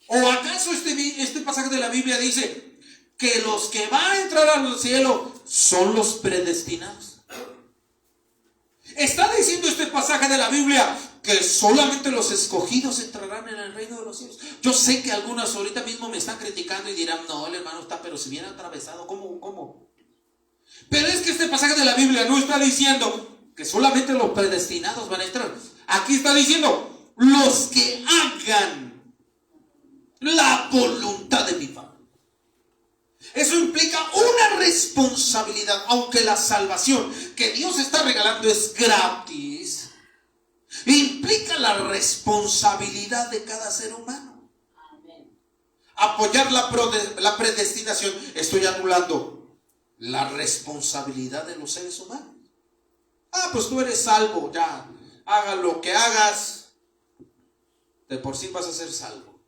¿O acaso este pasaje de la Biblia dice que los que van a entrar al cielo son los predestinados? ¿Está diciendo este pasaje de la Biblia que solamente los escogidos entrarán en el reino de los cielos? Yo sé que algunas ahorita mismo me están criticando y dirán, no, el hermano está, pero si viene atravesado, ¿cómo? Pero es que este pasaje de la Biblia no está diciendo que solamente los predestinados van a entrar. Aquí está diciendo, los que hagan la voluntad de mi Padre. Eso implica una responsabilidad, aunque la salvación que Dios está regalando es gratis, implica la responsabilidad de cada ser humano. Apoyar la predestinación, estoy anulando la responsabilidad de los seres humanos. Pues tú eres salvo, ya, haga lo que hagas, de por sí vas a ser salvo.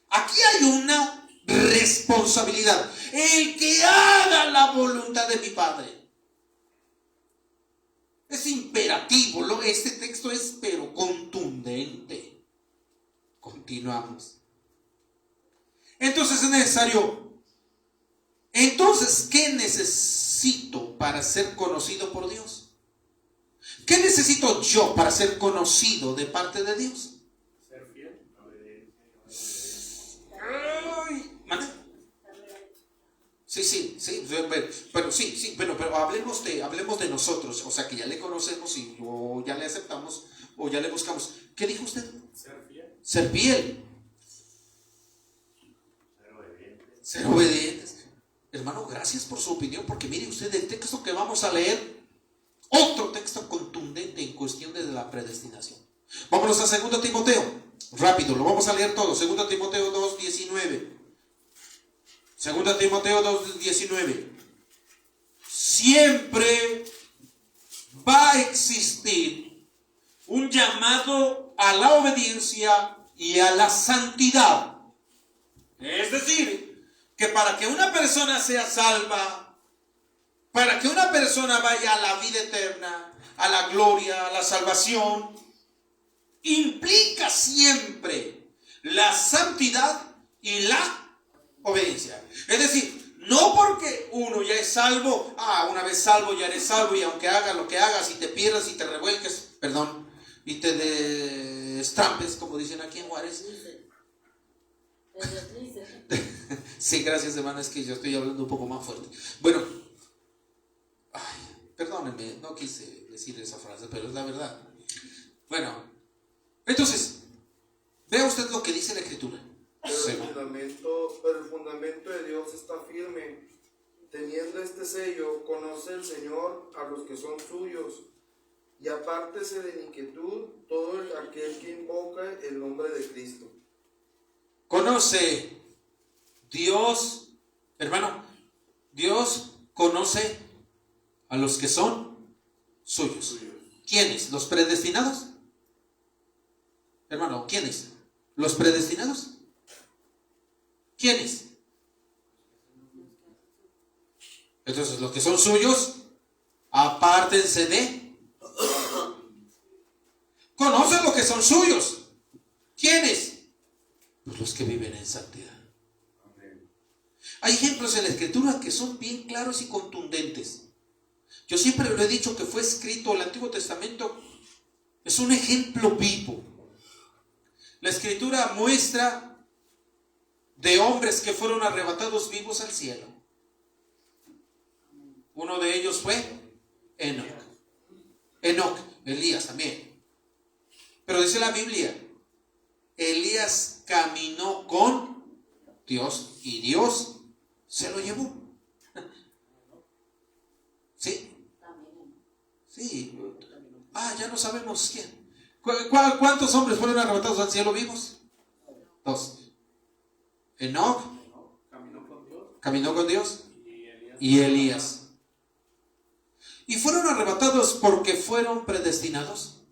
Aquí hay una responsabilidad. El que haga la voluntad de mi Padre. Es imperativo, este texto es pero contundente. Continuamos. Entonces es necesario. Entonces, ¿qué necesito para ser conocido por Dios? ¿Qué necesito yo para ser conocido de parte de Dios? Ser fiel. Sí, pero hablemos de nosotros, o sea que ya le conocemos y ya le aceptamos o ya le buscamos. ¿Qué dijo usted? Ser fiel. Ser fiel. Ser obedientes. Hermano, gracias por su opinión, porque mire usted el texto que vamos a leer, otro texto contundente en cuestión de la predestinación. Vámonos a 2 Timoteo, rápido, lo vamos a leer todo. 2 Timoteo 2:19. 2 Timoteo 2:19. Siempre va a existir un llamado a la obediencia y a la santidad. Es decir, que para que una persona sea salva, para que una persona vaya a la vida eterna, a la gloria, a la salvación, implica siempre la santidad y la obediencia. Es decir, no porque uno ya es salvo, una vez salvo ya eres salvo, y aunque hagas lo que hagas y te pierdas y te revuelques, perdón, y te destrampes, como dicen aquí en Juárez. Sí, gracias, hermana, es que yo estoy hablando un poco más fuerte. Bueno, perdónenme, no quise decir esa frase, pero es la verdad. Bueno, entonces, vea usted lo que dice la Escritura. Pero el fundamento de Dios está firme. Teniendo este sello, conoce el Señor a los que son suyos, y apártese de inquietud todo aquel que invoca el nombre de Cristo. Conoce Dios, hermano, Dios conoce a los que son suyos. ¿Quiénes? ¿Los predestinados? Hermano, ¿quiénes? ¿Los predestinados? ¿Quiénes? Entonces, los que son suyos, apártense de. Conocen los que son suyos. ¿Quiénes? Pues los que viven en santidad. Hay ejemplos en la Escritura que son bien claros y contundentes. Yo siempre lo he dicho que fue escrito el Antiguo Testamento. Es un ejemplo vivo. La Escritura muestra de hombres que fueron arrebatados vivos al cielo. Uno de ellos fue Enoc, Elías también. Pero dice la Biblia, Elías caminó con Dios y Dios se lo llevó. ¿Sí? Sí. Ya no sabemos quién. ¿Cuántos hombres fueron arrebatados al cielo vivos? 2. Enoc caminó con Dios y Elías. ¿Y fueron arrebatados porque fueron predestinados?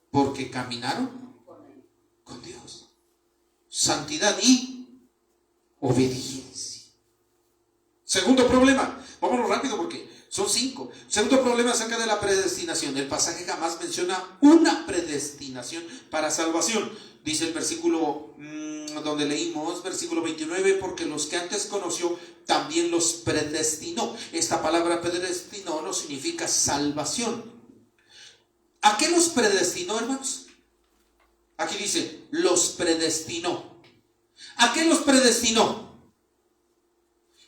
Porque caminaron con Dios. Santidad y obediencia. Segundo problema. Vámonos rápido porque son 5. Segundo problema acerca de la predestinación. El pasaje jamás menciona una predestinación para salvación. Dice el versículo donde leímos, versículo 29, porque los que antes conoció también los predestinó. Esta palabra predestinó no significa salvación. ¿A qué los predestinó, hermanos? Aquí dice, los predestinó. ¿A qué los predestinó?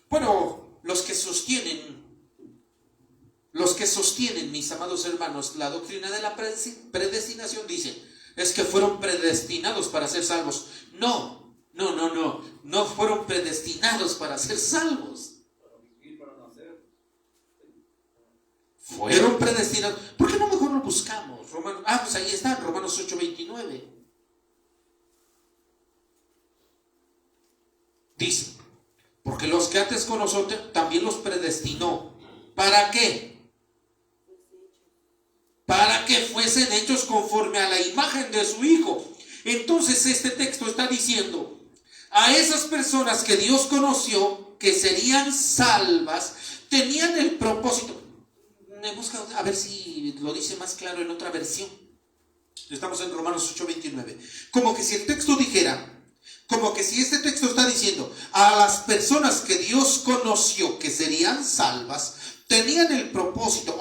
Bueno, los que sostienen, mis amados hermanos, la doctrina de la predestinación dice, es que fueron predestinados para ser salvos. No fueron predestinados para ser salvos. Fueron predestinados. ¿Por qué no mejor lo buscamos? Pues ahí está, Romanos 8:29. Dice, porque los que antes conoció también los predestinó. ¿Para qué? Para que fuesen hechos conforme a la imagen de su Hijo. Entonces este texto está diciendo, a esas personas que Dios conoció, que serían salvas, tenían el propósito. Me busca a ver si lo dice más claro en otra versión. Estamos en Romanos 8:29. Como que si el texto dijera, como que si este texto está diciendo, a las personas que Dios conoció, que serían salvas, tenían el propósito,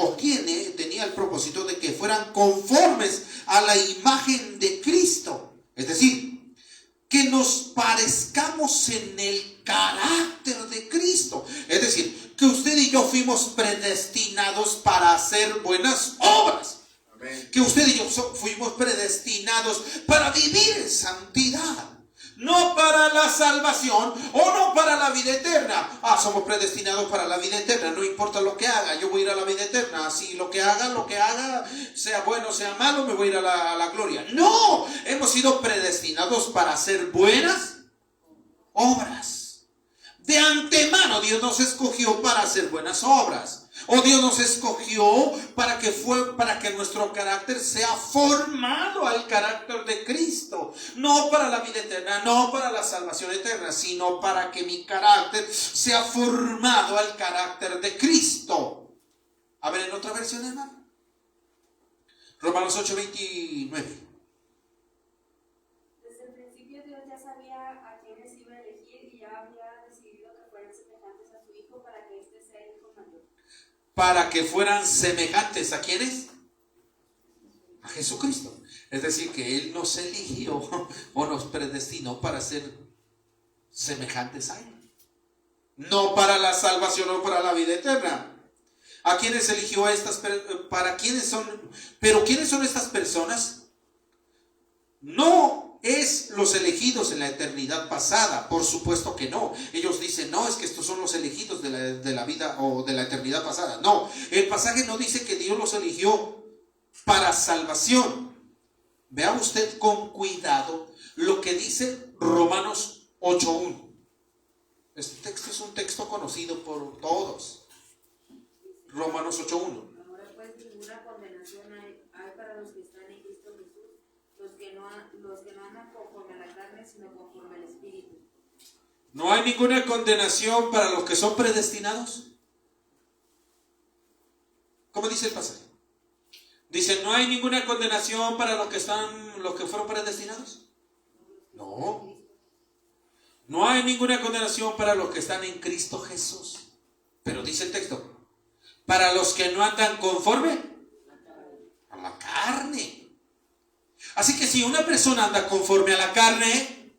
tenía el propósito de que fueran conformes a la imagen de Cristo. Es decir, que nos parezcamos en el carácter de Cristo. Es decir, que usted y yo fuimos predestinados para hacer buenas obras. Amén. Que usted y yo fuimos predestinados para vivir en santidad. No para la salvación o no para la vida eterna. Somos predestinados para la vida eterna. No importa lo que haga, yo voy a ir a la vida eterna. Así lo que haga, sea bueno, sea malo, me voy a ir a la gloria. No, hemos sido predestinados para hacer buenas obras. De antemano Dios nos escogió para hacer buenas obras. O Dios nos escogió para que nuestro carácter sea formado al carácter de Cristo. No para la vida eterna, no para la salvación eterna, sino para que mi carácter sea formado al carácter de Cristo. A ver, en otra versión, hermano. Romanos 8:29. Desde el principio Dios ya sabía sabía a quiénes iba a elegir y ya había decidido que fueran semejantes a su hijo para que éste sea el hijo mayor. Para que fueran semejantes, ¿a quiénes? A Jesucristo. Es decir, que Él nos eligió o nos predestinó para ser semejantes a Él. No para la salvación o para la vida eterna. ¿A quiénes eligió a estas personas? ¿Para quiénes son? Pero ¿quiénes son estas personas? No es los elegidos en la eternidad pasada, por supuesto que no. Ellos dicen, no, es que estos son los elegidos de la vida o de la eternidad pasada. No, el pasaje no dice que Dios los eligió para salvación. Vea usted con cuidado lo que dice Romanos 8:1. Este texto es un texto conocido por todos. Romanos 8:1. Ahora pues ninguna condenación hay para los que están en Cristo Jesús, los que no andan conforme a la carne, sino conforme al Espíritu. ¿No hay ninguna condenación para los que son predestinados? ¿Cómo dice el pasaje? Dice, ¿no hay ninguna condenación para los que fueron predestinados? No. No hay ninguna condenación para los que están en Cristo Jesús. Pero dice el texto, para los que no andan conforme a la carne. Así que si una persona anda conforme a la carne,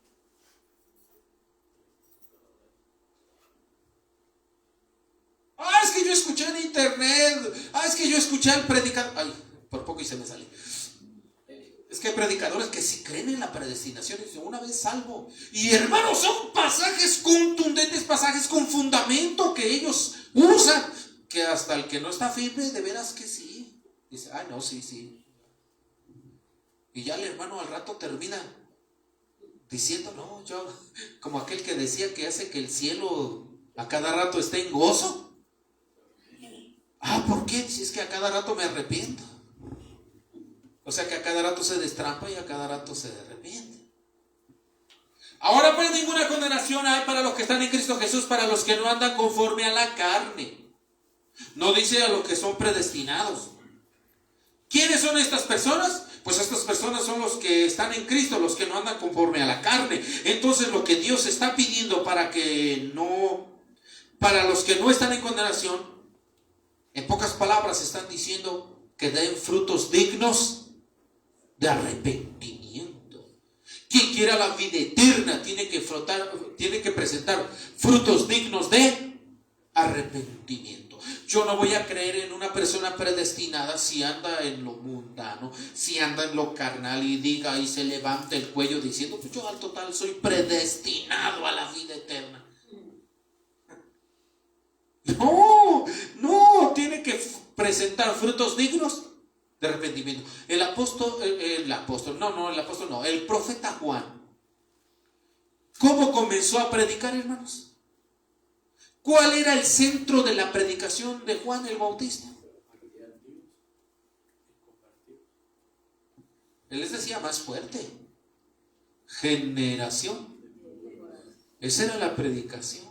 es que yo escuché en internet, es que yo escuché al predicador, por poco y se me sale. Es que hay predicadores que sí creen en la predestinación y dicen, una vez salvo. Y hermanos, son pasajes contundentes, pasajes con fundamento que ellos usan, que hasta el que no está firme, de veras que sí. Dice, no, sí. Y ya el hermano al rato termina diciendo, no, yo, como aquel que decía que hace que el cielo a cada rato esté en gozo. ¿Por qué? Si es que a cada rato me arrepiento. O sea que a cada rato se destrampa y a cada rato se arrepiente. Ahora pues ninguna condenación hay para los que están en Cristo Jesús, para los que no andan conforme a la carne. No dice a los que son predestinados. ¿Quiénes son estas personas? Pues estas personas son los que están en Cristo, los que no andan conforme a la carne. Entonces lo que Dios está pidiendo para los que no están en condenación, en pocas palabras están diciendo que den frutos dignos de arrepentimiento. Quien quiera la vida eterna tiene que presentar frutos dignos de arrepentimiento. Yo no voy a creer en una persona predestinada si anda en lo mundano, si anda en lo carnal y diga y se levanta el cuello diciendo, pues yo al total soy predestinado a la vida eterna. No, tiene que presentar frutos dignos de arrepentimiento. El profeta Juan, ¿cómo comenzó a predicar, hermanos? ¿Cuál era el centro de la predicación de Juan el Bautista? Él les decía más fuerte, generación. Esa era la predicación.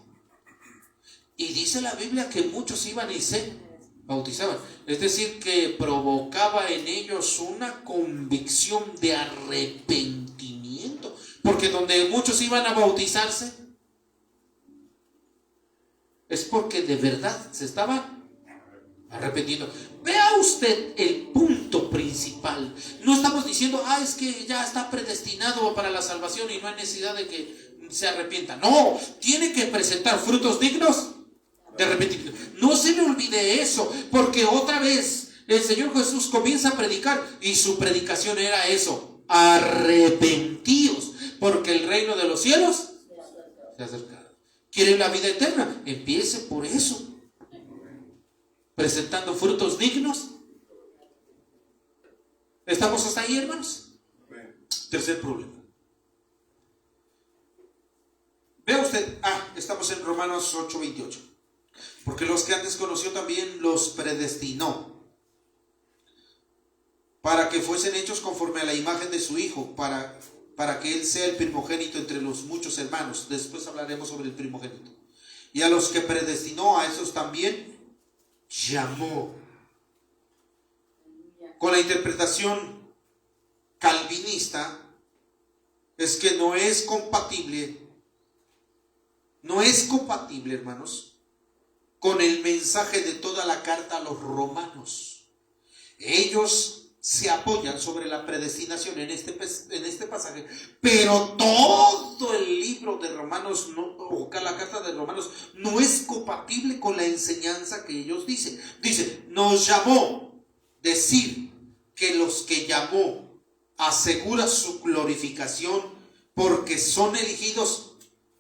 Y dice la Biblia que muchos iban y se bautizaban. Es decir, que provocaba en ellos una convicción de arrepentimiento. Porque donde muchos iban a bautizarse, es porque de verdad se estaban arrepintiendo. Vea usted el punto principal. No estamos diciendo, es que ya está predestinado para la salvación y no hay necesidad de que se arrepienta. No, tiene que presentar frutos dignos de arrepentimiento. No se le olvide eso, porque otra vez el Señor Jesús comienza a predicar y su predicación era eso: arrepentíos, porque el reino de los cielos se ha acercado. ¿Quieren la vida eterna? Empiece por eso, presentando frutos dignos. ¿Estamos hasta ahí, hermanos? Tercer problema. Vea usted, estamos en Romanos 8:28. Porque los que antes conoció también los predestinó para que fuesen hechos conforme a la imagen de su Hijo, para que Él sea el primogénito entre los muchos hermanos. Después hablaremos sobre el primogénito. Y a los que predestinó, a esos también llamó. Con la interpretación calvinista, es que no es compatible, hermanos, con el mensaje de toda la carta a los romanos. Ellos se apoyan sobre la predestinación en este pasaje, pero todo el libro de Romanos, o la carta de Romanos, no es compatible con la enseñanza que ellos dicen. Dice, nos llamó, decir que los que llamó asegura su glorificación porque son elegidos,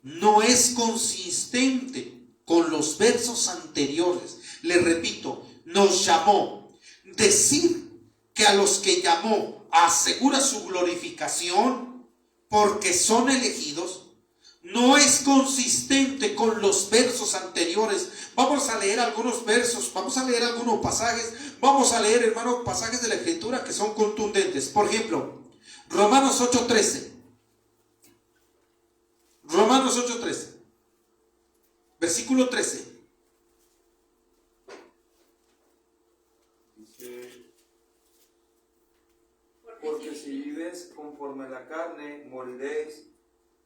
no es consistente con los versos anteriores. Le repito, nos llamó, decir que a los que llamó asegura su glorificación porque son elegidos, no es consistente con los versos anteriores. Vamos a leer algunos versos, vamos a leer algunos pasajes, vamos a leer, hermano, pasajes de la Escritura que son contundentes. Por ejemplo, Romanos 8:13. Romanos 8:13. Versículo 13. Porque si vives conforme a la carne, moriréis,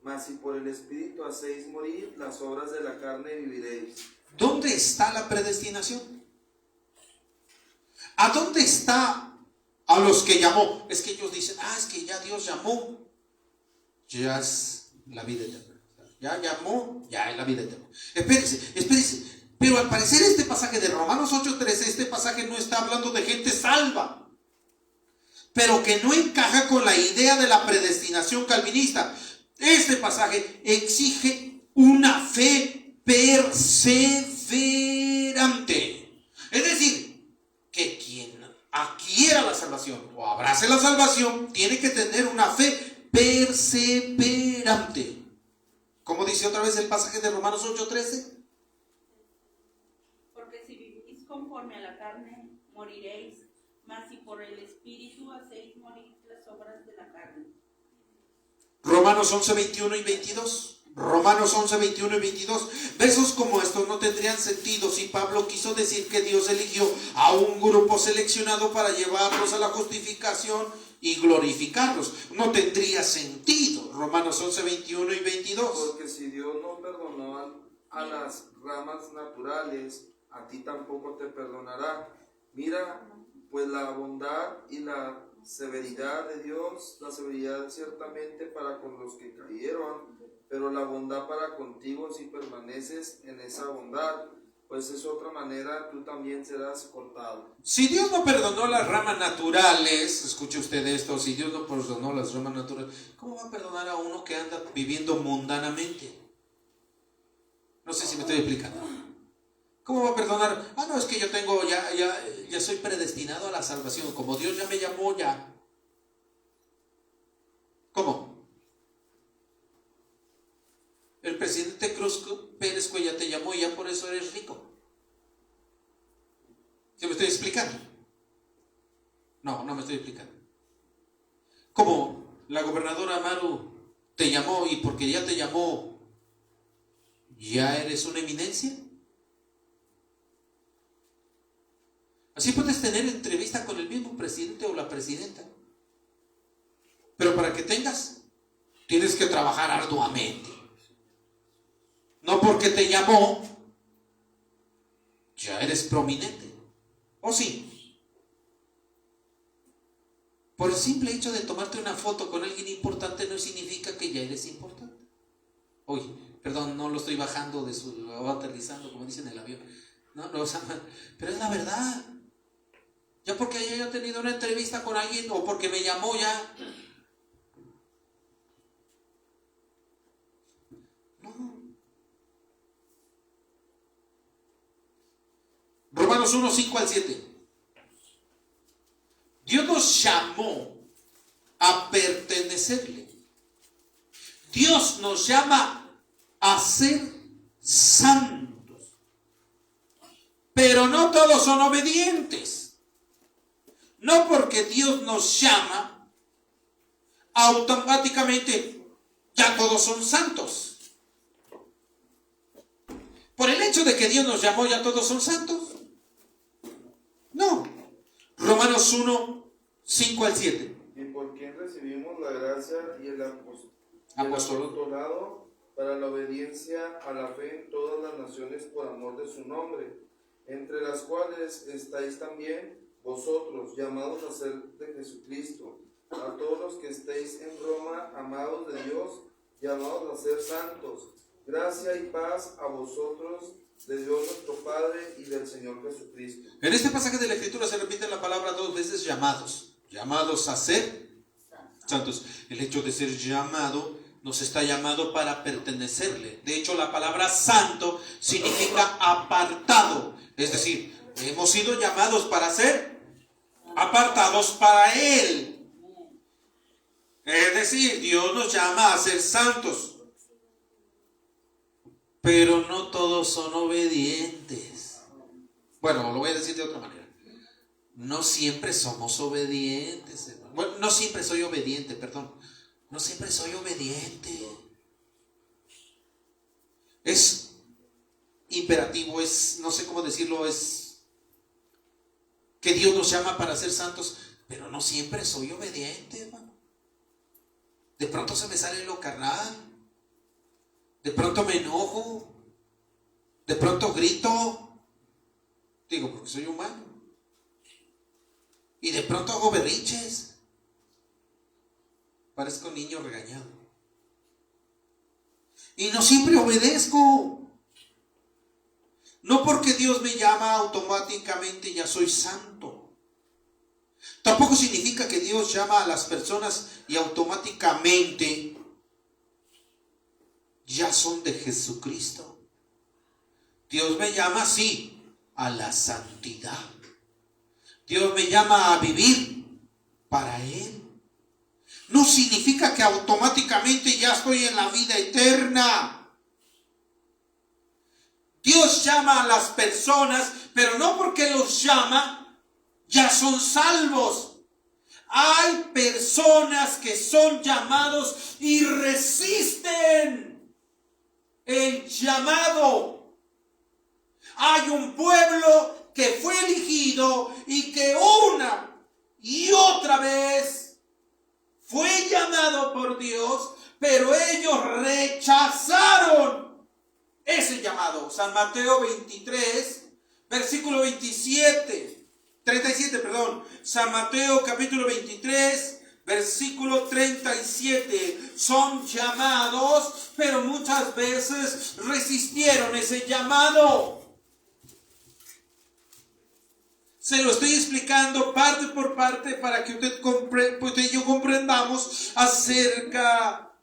mas si por el Espíritu hacéis morir las obras de la carne, viviréis. ¿Dónde está la predestinación? ¿A dónde está a los que llamó? Es que ellos dicen, es que ya Dios llamó, ya es la vida eterna. Ya llamó, ya es la vida eterna. Espérese. Pero al parecer este pasaje de Romanos 8:13, este pasaje no está hablando de gente salva, pero que no encaja con la idea de la predestinación calvinista. Este pasaje exige una fe perseverante. Es decir, que quien adquiera la salvación o abrace la salvación tiene que tener una fe perseverante. ¿Cómo dice otra vez el pasaje de Romanos 8:13? Porque si vivís conforme a la carne, moriréis, mas si por el Espíritu hacéis morir las obras de la carne. Romanos 11:21 y 22. Romanos 11:21 y 22. Versos como estos no tendrían sentido si Pablo quiso decir que Dios eligió a un grupo seleccionado para llevarlos a la justificación y glorificarlos. No tendría sentido. Romanos 11:21 y 22. Porque si Dios no perdonó a las ramas naturales, a ti tampoco te perdonará. Mira, pues la bondad y la severidad de Dios, la severidad ciertamente para con los que cayeron, pero la bondad para contigo si permaneces en esa bondad, pues es otra manera, tú también serás cortado. Si Dios no perdonó las ramas naturales, escuche usted esto, si Dios no perdonó las ramas naturales, ¿cómo va a perdonar a uno que anda viviendo mundanamente? No sé si me estoy explicando. ¿Cómo va a perdonar? No, es que yo tengo, ya soy predestinado a la salvación. Como Dios ya me llamó, ya. ¿Cómo? El presidente Cruz Pérez Cuellar te llamó y ya por eso eres rico. ¿Sí me estoy explicando? No me estoy explicando. ¿Cómo? La gobernadora Amaru te llamó y porque ya te llamó, ¿ya eres una eminencia? Así puedes tener entrevista con el mismo presidente o la presidenta. Pero para que tengas, tienes que trabajar arduamente. No porque te llamó, ya eres prominente. ¿O sí? Por el simple hecho de tomarte una foto con alguien importante no significa que ya eres importante. Uy, perdón, no lo estoy bajando o aterrizando, como dicen en el avión. No, pero es la verdad. Ya porque haya tenido una entrevista con alguien o porque me llamó ya. No. Romanos 1:5-7. Dios nos llamó a pertenecerle. Dios nos llama a ser santos. Pero no todos son obedientes. No porque Dios nos llama, automáticamente ya todos son santos. Por el hecho de que Dios nos llamó, ya todos son santos. No. Romanos 1:5-7. Y por quien recibimos la gracia y el y el Apostolado. apostolado para la obediencia a la fe en todas las naciones por amor de su nombre, entre las cuales estáis también vosotros, llamados a ser de Jesucristo, a todos los que estéis en Roma, amados de Dios, llamados a ser santos. Gracia y paz a vosotros, de Dios nuestro Padre y del Señor Jesucristo. En este pasaje de la Escritura se repite la palabra 2 veces, llamados. Llamados a ser santos. El hecho de ser llamado nos está llamado para pertenecerle. De hecho, la palabra santo significa apartado. Es decir, hemos sido llamados para ser apartados para Él. Es decir, Dios nos llama a ser santos. Pero no todos son obedientes. Bueno, lo voy a decir de otra manera. No siempre somos obedientes, hermano. Bueno, no siempre soy obediente, perdón. No siempre soy obediente. Es imperativo, es, no sé cómo decirlo, es que Dios nos llama para ser santos, pero no siempre soy obediente, hermano. De pronto se me sale lo carnal. De pronto me enojo, de pronto grito, digo, porque soy humano. Y de pronto hago berrinches, parezco niño regañado. Y no siempre obedezco. No porque Dios me llama automáticamente ya soy santo. Tampoco significa que Dios llama a las personas y automáticamente ya son de Jesucristo. Dios me llama, sí, a la santidad. Dios me llama a vivir para Él. No significa que automáticamente ya estoy en la vida eterna. Dios llama a las personas, pero no porque los llama, ya son salvos. Hay personas que son llamados y resisten el llamado. Hay un pueblo que fue elegido y que una y otra vez fue llamado por Dios, pero ellos rechazaron ese llamado. San Mateo 23, versículo 37, San Mateo capítulo 23, versículo 37. Son llamados, pero muchas veces resistieron ese llamado. Se lo estoy explicando parte por parte para que usted y yo comprendamos acerca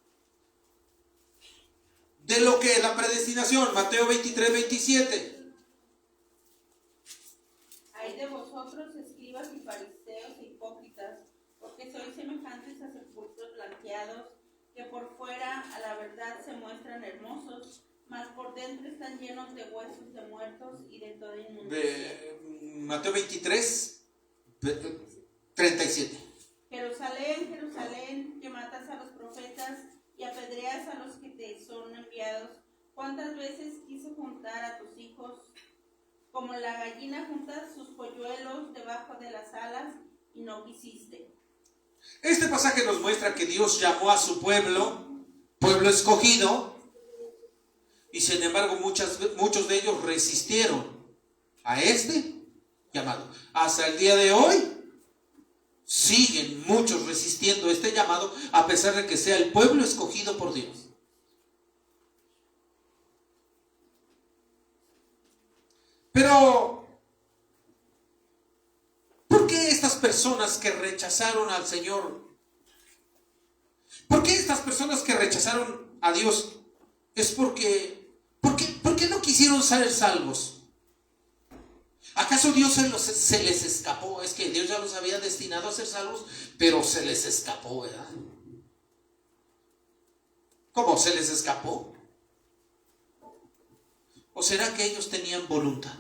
de lo que es la predestinación. Mateo 23, 27. Hay de vosotros, escribas y fariseos e hipócritas, porque sois semejantes a sepulcros blanqueados, que por fuera a la verdad se muestran hermosos, mas por dentro están llenos de huesos de muertos y de toda inmundicia. Mateo 23, 37. Jerusalén, Jerusalén, que matas a los profetas y apedreas a los que te son enviados. ¿Cuántas veces quise juntar a tus hijos, como la gallina junta sus polluelos debajo de las alas, y no quisiste? Este pasaje nos muestra que Dios llamó a su pueblo escogido, y sin embargo muchos de ellos resistieron a este llamado. Hasta el día de hoy siguen muchos resistiendo este llamado, a pesar de que sea el pueblo escogido por Dios. Pero ¿por qué estas personas que rechazaron al Señor? ¿Por qué estas personas que rechazaron a Dios? Es ¿por qué no quisieron ser salvos? ¿Acaso Dios se les escapó? Es que Dios ya los había destinado a ser salvos, pero se les escapó, ¿verdad? ¿Cómo se les escapó? ¿O será que ellos tenían voluntad?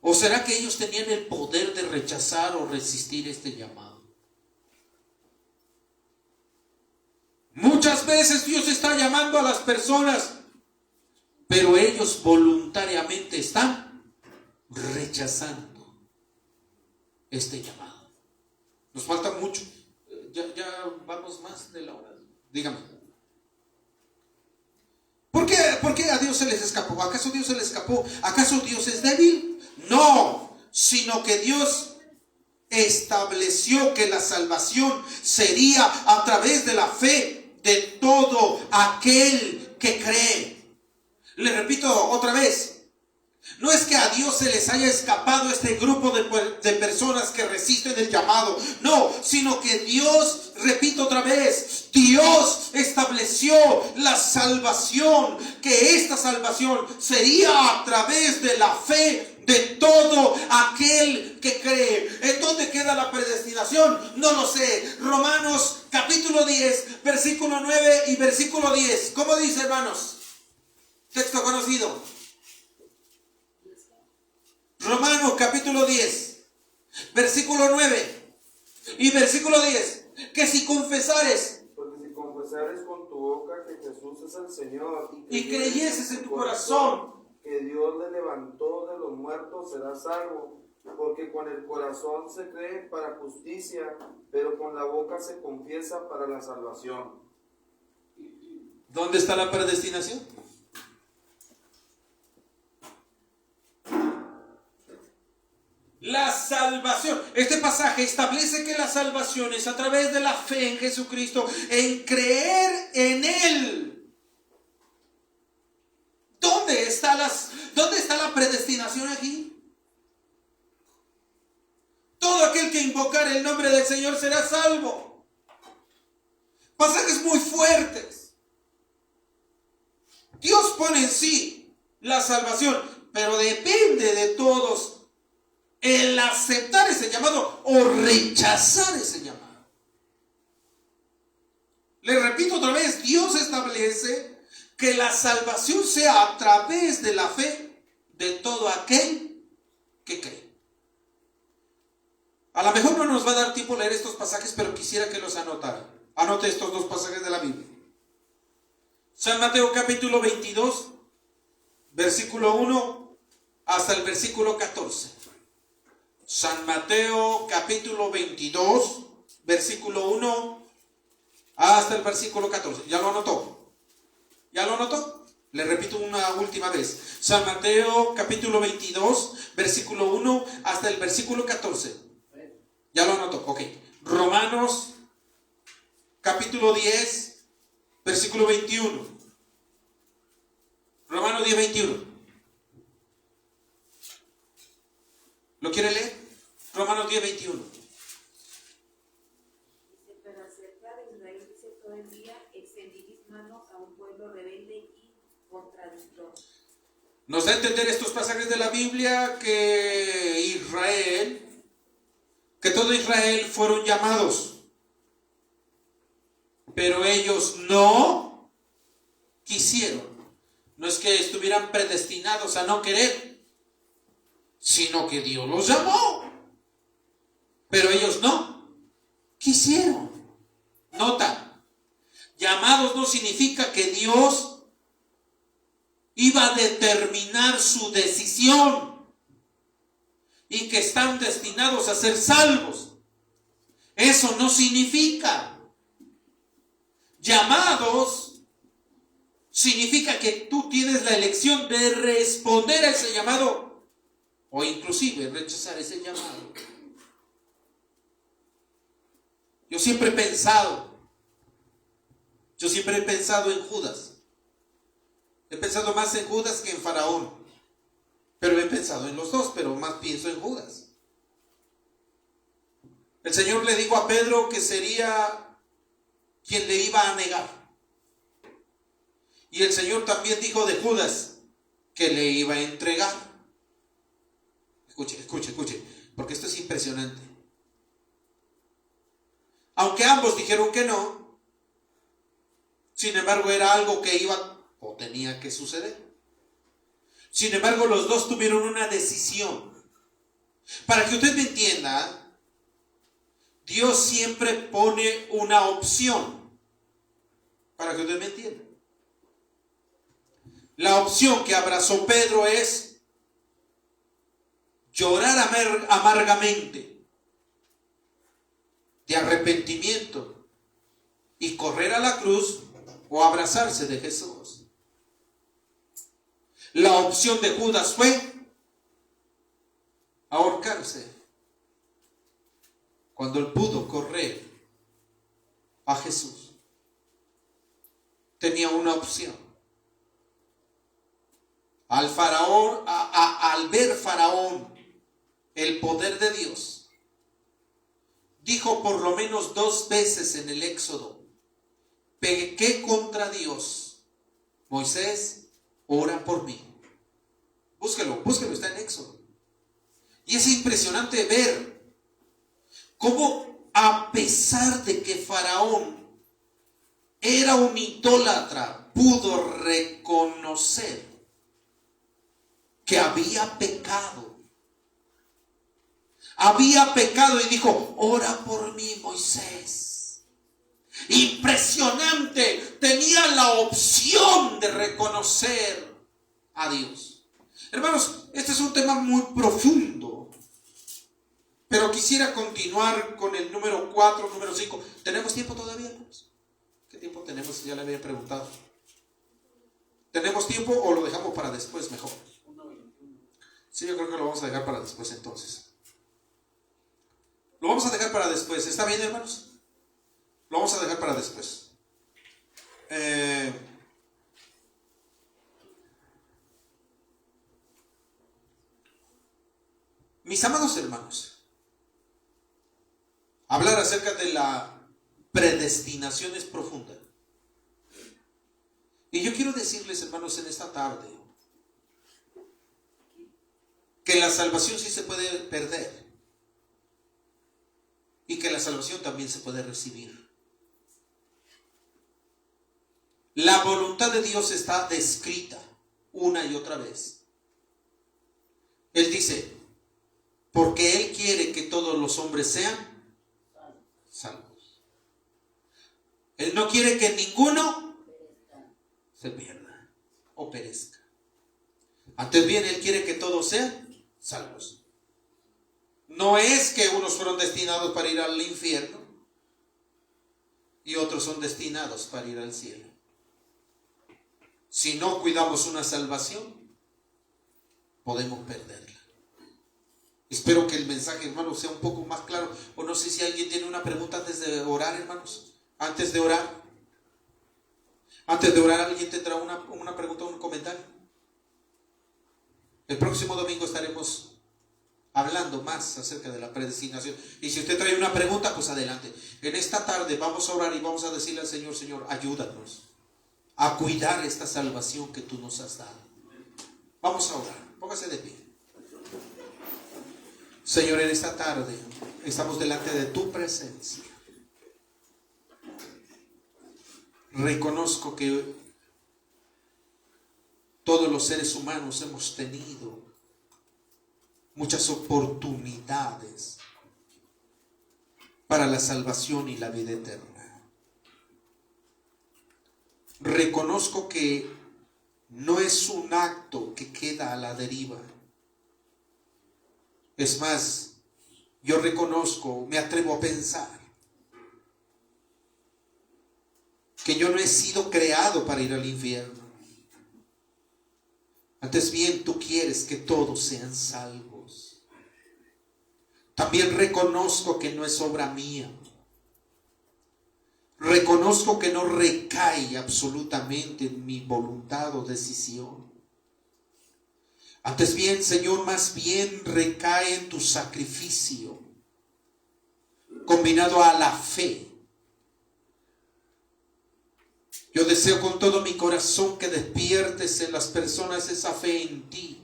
¿O será que ellos tenían el poder de rechazar o resistir este llamado? Muchas veces Dios está llamando a las personas, pero ellos voluntariamente están rechazando este llamado. Nos falta mucho. ya vamos más de la hora. Dígame. ¿Por qué a Dios se les escapó? ¿Acaso Dios se les escapó? ¿Acaso Dios es débil? No, sino que Dios estableció que la salvación sería a través de la fe de todo aquel que cree. Le repito otra vez. No es que a Dios se les haya escapado este grupo de personas que resisten el llamado. No, sino que Dios, repito otra vez, Dios estableció la salvación. Que esta salvación sería a través de la fe de todo aquel que cree. ¿En dónde queda la predestinación? No lo sé. Romanos capítulo 10, versículo 9 y versículo 10. ¿Cómo dice, hermanos? Texto conocido. Romanos capítulo 10, versículo 9 y versículo 10. Que si confesares, porque si confesares con tu boca que Jesús es el Señor y creyeses en tu corazón que Dios le levantó de los muertos, serás salvo. Porque con el corazón se cree para justicia, pero con la boca se confiesa para la salvación. ¿dónde está la predestinación? La salvación. Este pasaje establece que la salvación es a través de la fe en Jesucristo, en creer en Él. ¿Dónde está la predestinación aquí? Todo aquel que invocar el nombre del Señor será salvo. Pasajes muy fuertes. Dios pone en sí la salvación, pero depende de todos el aceptar ese llamado o rechazar ese llamado. Le repito otra vez, Dios establece que la salvación sea a través de la fe de todo aquel que cree. A lo mejor no nos va a dar tiempo leer estos pasajes, pero quisiera que los anotara. Anote estos dos pasajes de la Biblia. San Mateo capítulo 22, versículo 1 hasta el versículo 14. San Mateo capítulo 22, versículo 1 hasta el versículo 14. ¿Ya lo anotó? ¿Ya lo anotó? Le repito una última vez. San Mateo capítulo 22, versículo 1 hasta el versículo 14. ¿Ya lo anotó? Ok. Romanos capítulo 10, versículo 21. Romanos 10, 21. ¿Lo quiere leer? Romanos 10, 21. Dice, pero acerca de Israel dice todo el día, extendí mis manos a un pueblo rebelde y contradictor. Nos da a entender estos pasajes de la Biblia que todo Israel fueron llamados, pero ellos no quisieron. No es que estuvieran predestinados a no querer, sino que Dios los llamó, pero ellos no quisieron. Nota, llamados no significa que Dios iba a determinar su decisión y que están destinados a ser salvos. Eso no significa. Llamados significa que tú tienes la elección de responder a ese llamado o inclusive rechazar ese llamado. Yo siempre he pensado en Judas. He pensado más en Judas que en Faraón. Pero he pensado en los dos, pero más pienso en Judas. El Señor le dijo a Pedro que sería quien le iba a negar. Y el Señor también dijo de Judas que le iba a entregar. Escuche, porque esto es impresionante. Aunque ambos dijeron que no, sin embargo era algo que iba o tenía que suceder. Sin embargo, los dos tuvieron una decisión. Para que usted me entienda, Dios siempre pone una opción. Para que usted me entienda. La opción que abrazó Pedro es llorar amargamente, de arrepentimiento y correr a la cruz o abrazarse de Jesús. La opción de Judas fue ahorcarse, cuando él pudo correr a Jesús. Tenía una opción. Al faraón, al ver Faraón el poder de Dios, dijo por lo menos 2 veces en el Éxodo: pequé contra Dios. Moisés, ora por mí. Búsquelo, está en Éxodo. Y es impresionante ver cómo, a pesar de que Faraón era un idólatra, pudo reconocer que había pecado. Había pecado y dijo: ora por mí, Moisés. Impresionante. Tenía la opción de reconocer a Dios. Hermanos, este es un tema muy profundo, pero quisiera continuar con el número 4, número 5. ¿Tenemos tiempo todavía, hermanos? ¿Qué tiempo tenemos? Ya le había preguntado. ¿Tenemos tiempo o lo dejamos para después mejor? Sí, yo creo que lo vamos a dejar para después entonces. Lo vamos a dejar para después. ¿Está bien, hermanos? Lo vamos a dejar para después. Mis amados hermanos, hablar acerca de la predestinación es profunda. Y yo quiero decirles, hermanos, en esta tarde, que la salvación sí se puede perder y que la salvación también se puede recibir. La voluntad de Dios está descrita una y otra vez. Él dice: porque Él quiere que todos los hombres sean salvos. Él no quiere que ninguno se pierda o perezca. Antes bien, Él quiere que todos sean salvos. No es que unos fueron destinados para ir al infierno y otros son destinados para ir al cielo. Si no cuidamos una salvación, podemos perderla. Espero que el mensaje, hermanos, sea un poco más claro. O no sé si alguien tiene una pregunta antes de orar, hermanos. Antes de orar, ¿alguien tendrá una pregunta o un comentario? El próximo domingo estaremos hablando más acerca de la predestinación. Y si usted trae una pregunta, pues adelante. En esta tarde vamos a orar y vamos a decirle al Señor: Señor, ayúdanos a cuidar esta salvación que tú nos has dado. Vamos a orar. Póngase de pie. Señor, en esta tarde estamos delante de tu presencia. Reconozco que todos los seres humanos hemos tenido muchas oportunidades para la salvación y la vida eterna. Reconozco que no es un acto que queda a la deriva. Es más, yo reconozco, me atrevo a pensar que yo no he sido creado para ir al infierno. Antes bien, tú quieres que todos sean salvos. También reconozco que no es obra mía. Reconozco que no recae absolutamente en mi voluntad o decisión. Antes bien, Señor, más bien recae en tu sacrificio, combinado a la fe. Yo deseo con todo mi corazón que despiertes en las personas esa fe en ti.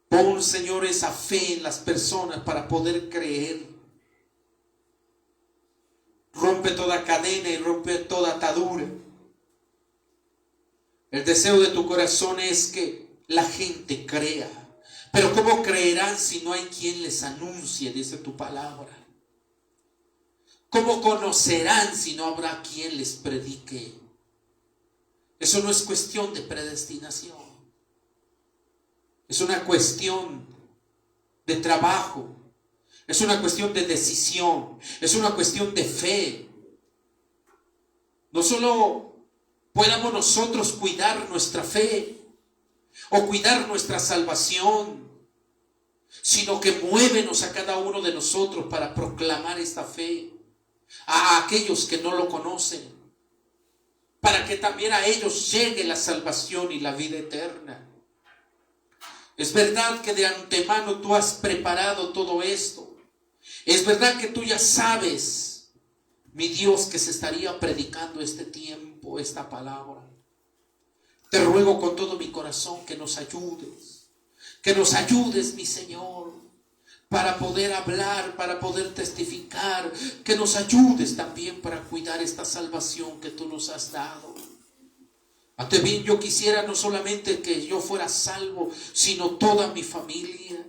Pon, Señor, esa fe en las personas para poder creer. Rompe toda cadena y rompe toda atadura. El deseo de tu corazón es que la gente crea. Pero ¿cómo creerán si no hay quien les anuncie, dice tu palabra? ¿Cómo conocerán si no habrá quien les predique? Eso no es cuestión de predestinación. Es una cuestión de trabajo. Es una cuestión de decisión, es una cuestión de fe. No solo podamos nosotros cuidar nuestra fe o cuidar nuestra salvación, sino que muévenos a cada uno de nosotros para proclamar esta fe a aquellos que no lo conocen, para que también a ellos llegue la salvación y la vida eterna. Es verdad que de antemano tú has preparado todo esto. Es verdad que tú ya sabes, mi Dios, que se estaría predicando este tiempo, esta palabra. Te ruego con todo mi corazón que nos ayudes, mi Señor, para poder hablar, para poder testificar, que nos ayudes también para cuidar esta salvación que tú nos has dado. Ante bien, yo quisiera no solamente que yo fuera salvo, sino toda mi familia.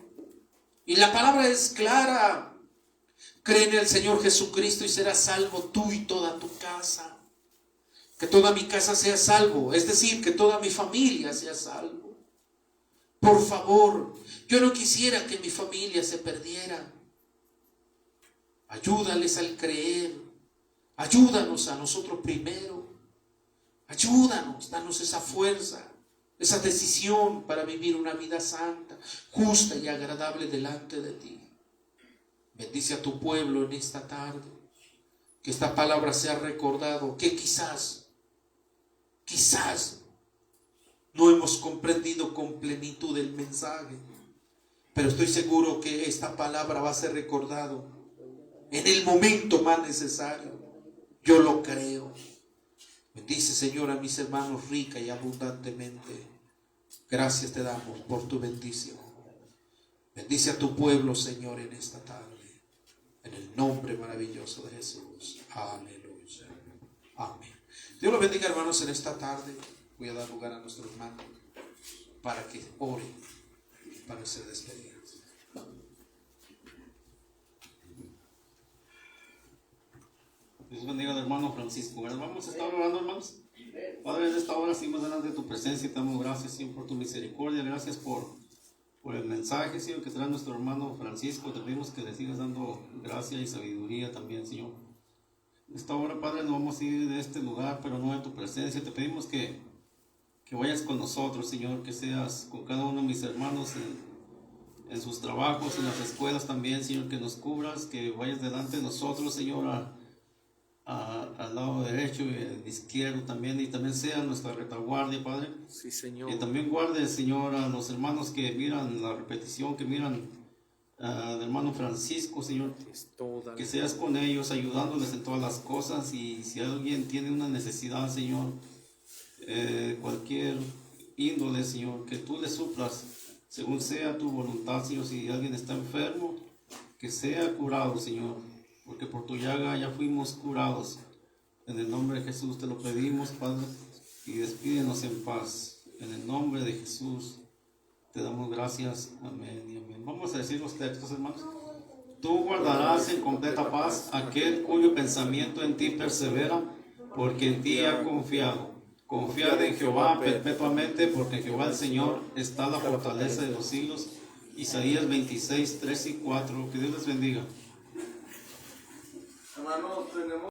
Y la palabra es clara. Cree en el Señor Jesucristo y serás salvo tú y toda tu casa. Que toda mi casa sea salvo, es decir, que toda mi familia sea salvo. Por favor, yo no quisiera que mi familia se perdiera. Ayúdales al creer. Ayúdanos a nosotros primero. Ayúdanos, danos esa fuerza, esa decisión para vivir una vida santa, justa y agradable delante de ti. Bendice a tu pueblo en esta tarde. Que esta palabra sea recordado, que quizás no hemos comprendido con plenitud el mensaje, pero estoy seguro que esta palabra va a ser recordado en el momento más necesario. Yo lo creo. Bendice, Señor, a mis hermanos rica y abundantemente. Gracias te damos por tu bendición. Bendice a tu pueblo, Señor, en esta tarde. En el nombre maravilloso de Jesús. Aleluya. Amén. Dios los bendiga, hermanos, en esta tarde. Voy a dar lugar a nuestro hermano para que ore para ser despedidos. Dios bendiga al hermano Francisco. Vamos a estar orando, hermanos. Padre, en esta hora seguimos delante de tu presencia y te damos gracias, Señor, por tu misericordia. Gracias por el mensaje, Señor, que trae nuestro hermano Francisco. Te pedimos que le sigas dando gracia y sabiduría también, Señor. En esta hora, Padre, nos vamos a ir de este lugar, pero no de tu presencia. Te pedimos que vayas con nosotros, Señor, que seas con cada uno de mis hermanos en sus trabajos, en las escuelas también, Señor, que nos cubras, que vayas delante de nosotros, Señor, al lado derecho y al izquierdo también, y también sea nuestra retaguardia, Padre. Sí, Señor. Y también guarde, Señor, a los hermanos que miran la repetición, que miran al hermano Francisco, Señor, que seas con ellos, ayudándoles en todas las cosas. Y si alguien tiene una necesidad, Señor, cualquier índole, Señor, que tú le suplas según sea tu voluntad, Señor. Si alguien está enfermo, que sea curado, Señor, porque por tu llaga ya fuimos curados. En el nombre de Jesús te lo pedimos, Padre, y despídenos en paz. En el nombre de Jesús te damos gracias. Amén y amén. Vamos a decir los textos, hermanos. Tú guardarás en completa paz aquel cuyo pensamiento en ti persevera, porque en ti ha confiado. Confiad en Jehová perpetuamente, porque en Jehová el Señor está la fortaleza de los siglos. Isaías 26, 3 y 4. Que Dios les bendiga. Hermanos, tenemos